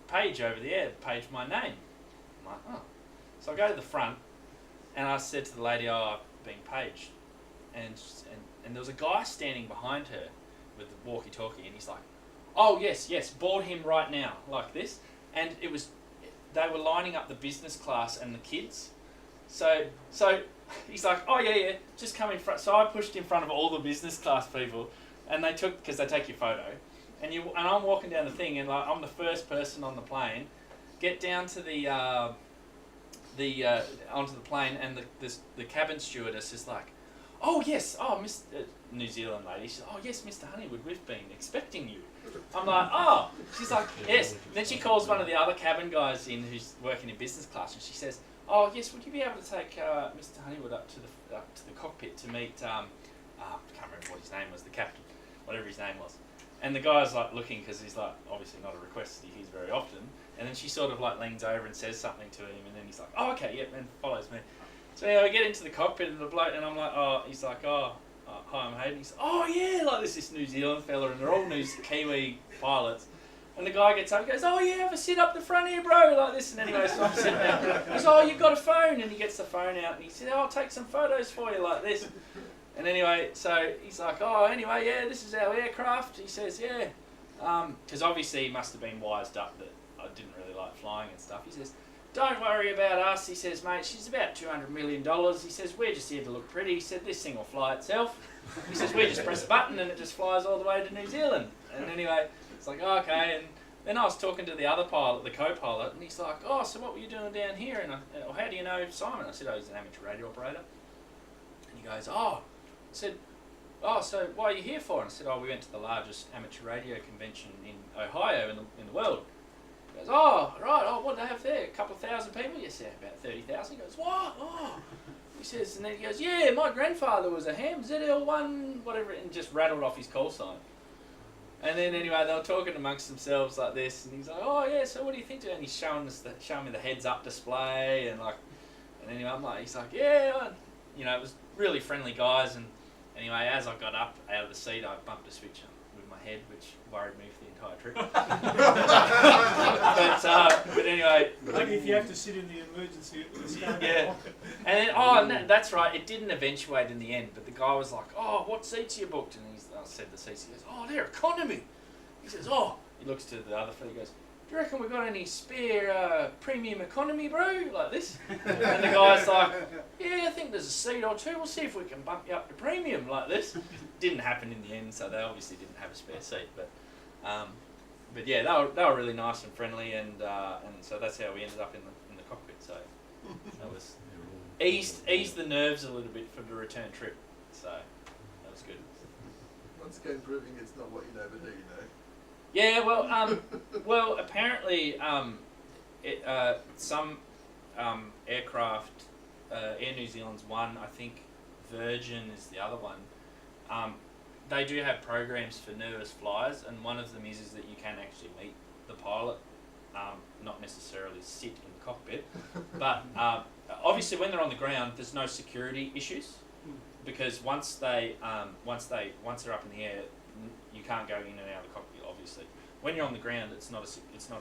page over there, page my name. I'm like, oh. So I go to the front, and I said to the lady, I've been paged. And there was a guy standing behind her with the walkie-talkie, and he's like, oh, yes, board him right now, like this. And they were lining up the business class and the kids. So he's like, oh, yeah, just come in front. So I pushed in front of all the business class people, and because they take your photo. And I'm walking down the thing, and I'm the first person on the plane. Get down to the the onto the plane, and the cabin stewardess is like, "Oh yes, oh Miss New Zealand lady." She's like, "Oh yes, Mr. Honeywood, we've been expecting you." I'm like, "Oh." She's like, "Yes." Then she calls one of the other cabin guys in who's working in business class, and she says, "Oh yes, would you be able to take Mr. Honeywood up to the cockpit to meet I can't remember what his name was, the captain, whatever his name was." And the guy's like looking, because he's like obviously not a request that he hears very often. And then she sort of like leans over and says something to him, and then he's like, "Oh okay, yep," and follows me. So anyway, I get into the cockpit of the bloke, and I'm like, "Oh," he's like, "Oh, hi, I'm Hayden." He's like, "Oh yeah," like this New Zealand fella, and they're all Kiwi pilots. And the guy gets up and goes, "Oh yeah, have a sit up the front here, bro," like this. And anyway, so I'm sitting there. He goes, "Oh, you've got a phone," and he gets the phone out, and he said, "Oh, I'll take some photos for you," like this. And anyway, so he's like, "Oh, anyway, yeah, this is our aircraft." He says, "Yeah," because obviously he must have been wised up that I didn't really like flying and stuff. He says, "Don't worry about us." He says, "Mate, she's about $200 million. He says, "We're just here to look pretty." He said, "This thing will fly itself." He says, "We just press a button and it just flies all the way to New Zealand." And anyway, it's like, "Oh, okay." And then I was talking to the other pilot, the co-pilot, and he's like, "Oh, so what were you doing down here?" And "How do you know Simon?" I said, "Oh, he's an amateur radio operator." And he goes, "Oh," I said, "Oh, so what are you here for?" And I said, "Oh, we went to the largest amateur radio convention in Ohio in the world." He goes, "Oh, right, oh, what do they have there? A couple of thousand people?" Yes, yeah, about 30,000. He goes, "What? Oh." He says, and then he goes, "Yeah, my grandfather was a ham, ZL1, whatever," and just rattled off his call sign. And then anyway, they were talking amongst themselves like this, and he's like, "Oh yeah, so what do you think?" And he's showing me the heads up display, and anyway, I'm like, he's like, "Yeah," you know, it was really friendly guys. And anyway, as I got up out of the seat, I bumped a switch with my head, which worried me for the entire trip. but anyway, Like if you have to sit in the emergency, yeah. And then, that's right, it didn't eventuate in the end, but the guy was like, "Oh, what seats you booked?" And I said the seats. He goes, "Oh, they're economy." He says, "Oh," he looks to the other fellow, he goes, "Do you reckon we got any spare premium economy, bro?" Like this. And the guy's like, "Yeah, I think there's a seat or two. We'll see if we can bump you up to premium," like this. Didn't happen in the end, so they obviously didn't have a spare seat. But yeah, they were really nice and friendly, and so that's how we ended up in the cockpit. So that was eased the nerves a little bit for the return trip. So that was good. Once again, proving it's not what you know, but do you know? Yeah, well, apparently, some aircraft, Air New Zealand's one, I think Virgin is the other one. They do have programs for nervous flyers, and one of them is that you can actually meet the pilot, not necessarily sit in the cockpit, but obviously when they're on the ground, there's no security issues, because once they're up in the air, you can't go in and out of the cockpit. Obviously, when you're on the ground, it's not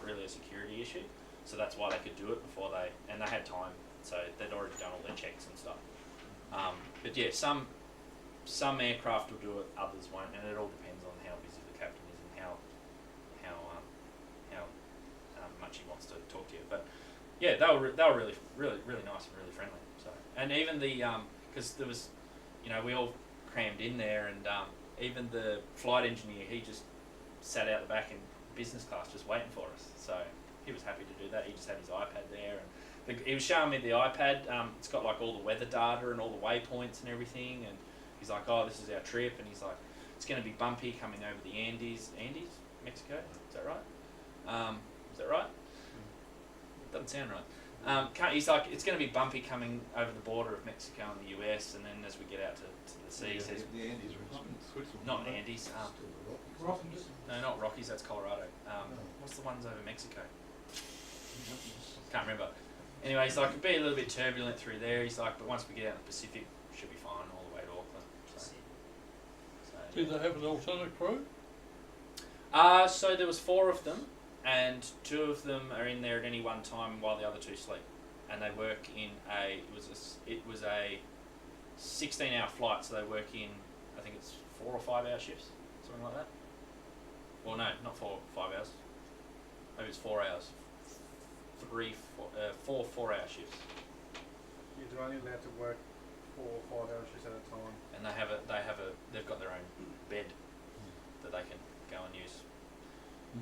really a security issue, so that's why they could do it before they had time, so they'd already done all their checks and stuff. But yeah, some aircraft will do it, others won't, and it all depends on how busy the captain is and how much he wants to talk to you. But yeah, they were really nice and really friendly. So, and even because there was, we all crammed in there, and even the flight engineer, he just sat out the back in business class just waiting for us. So he was happy to do that. He just had his iPad there, and he was showing me the iPad. It's got like all the weather data and all the waypoints and everything, and he's like, "Oh, this is our trip," and he's like, "It's going to be bumpy coming over the Andes, Mexico, is that right? Is that right? Doesn't sound right. He's like, "It's going to be bumpy coming over the border of Mexico and the US, and then as we get out to the sea," he says, the Andes are in Switzerland. not Andes. Rockies. No, not Rockies. That's Colorado. What's the ones over Mexico? Can't remember. Anyway, he's like, "It'd be a little bit turbulent through there." He's like, "But once we get out in the Pacific, should be fine all the way to Auckland." So Did they have an alternate crew? So there was 4 of them, and 2 of them are in there at any one time while the other 2 sleep, and they work in it was a 16-hour flight, so they work in, I think it's 4 or 5 hour shifts, something like that. Well, no, not 4 or 5 hours. Maybe it's 4 hours. 4 4-hour shifts. You're only allowed to work 4 or 5 hour shifts at a time. And they've got their own bed that they can go and use.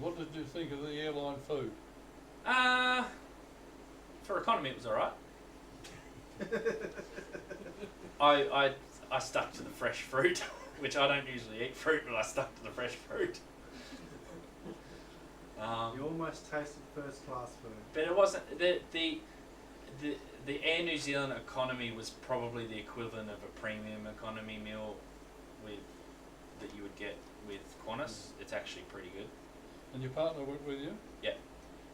What did you think of the airline food? For economy it was alright. I stuck to the fresh fruit, which I don't usually eat fruit, but I stuck to the fresh fruit. You almost tasted first class food. But it wasn't the Air New Zealand economy was probably the equivalent of a premium economy meal that you would get with Qantas. It's actually pretty good. And your partner went with you? Yeah.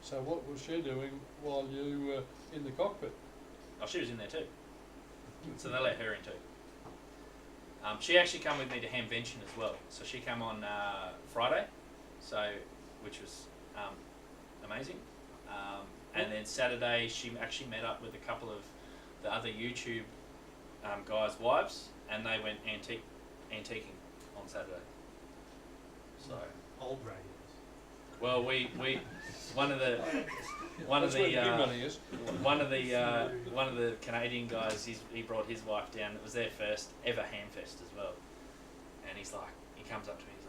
So what was she doing while you were in the cockpit? Oh, she was in there too. So they let her in too. She actually come with me to Hamvention as well. So she came on Friday, which was amazing. And then Saturday she actually met up with a couple of the other YouTube guys' wives, and they went antiquing on Saturday. So Old radios. well, one of the Canadian guys, he brought his wife down. It was their first ever Hamfest as well, and he comes up to me, he's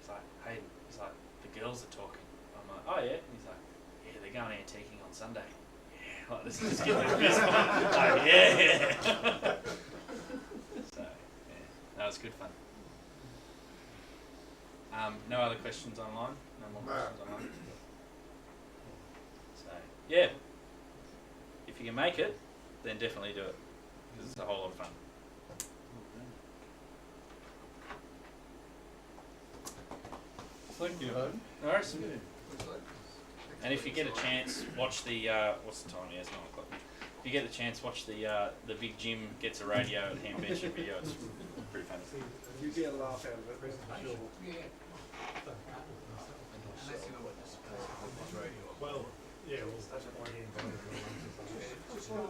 like, Hayden, he's like, the girls are talking. I'm like, oh yeah, and he's like, yeah, they're going antiquing on Sunday. Yeah, like this is getting a fist bump. Like, yeah. So yeah, that was good fun. No other questions online? No more questions online? So, yeah. If you can make it, then definitely do it. Because it's a whole lot of fun. Thank you, Hayden. No worries. And if you get a chance, watch the, what's the time? Yeah, it's 9 o'clock. If you get the chance, watch the Big Jim Gets a Radio at Hamvention video. It's pretty funny. You get a laugh out of it, that's for sure. Well, yeah, well,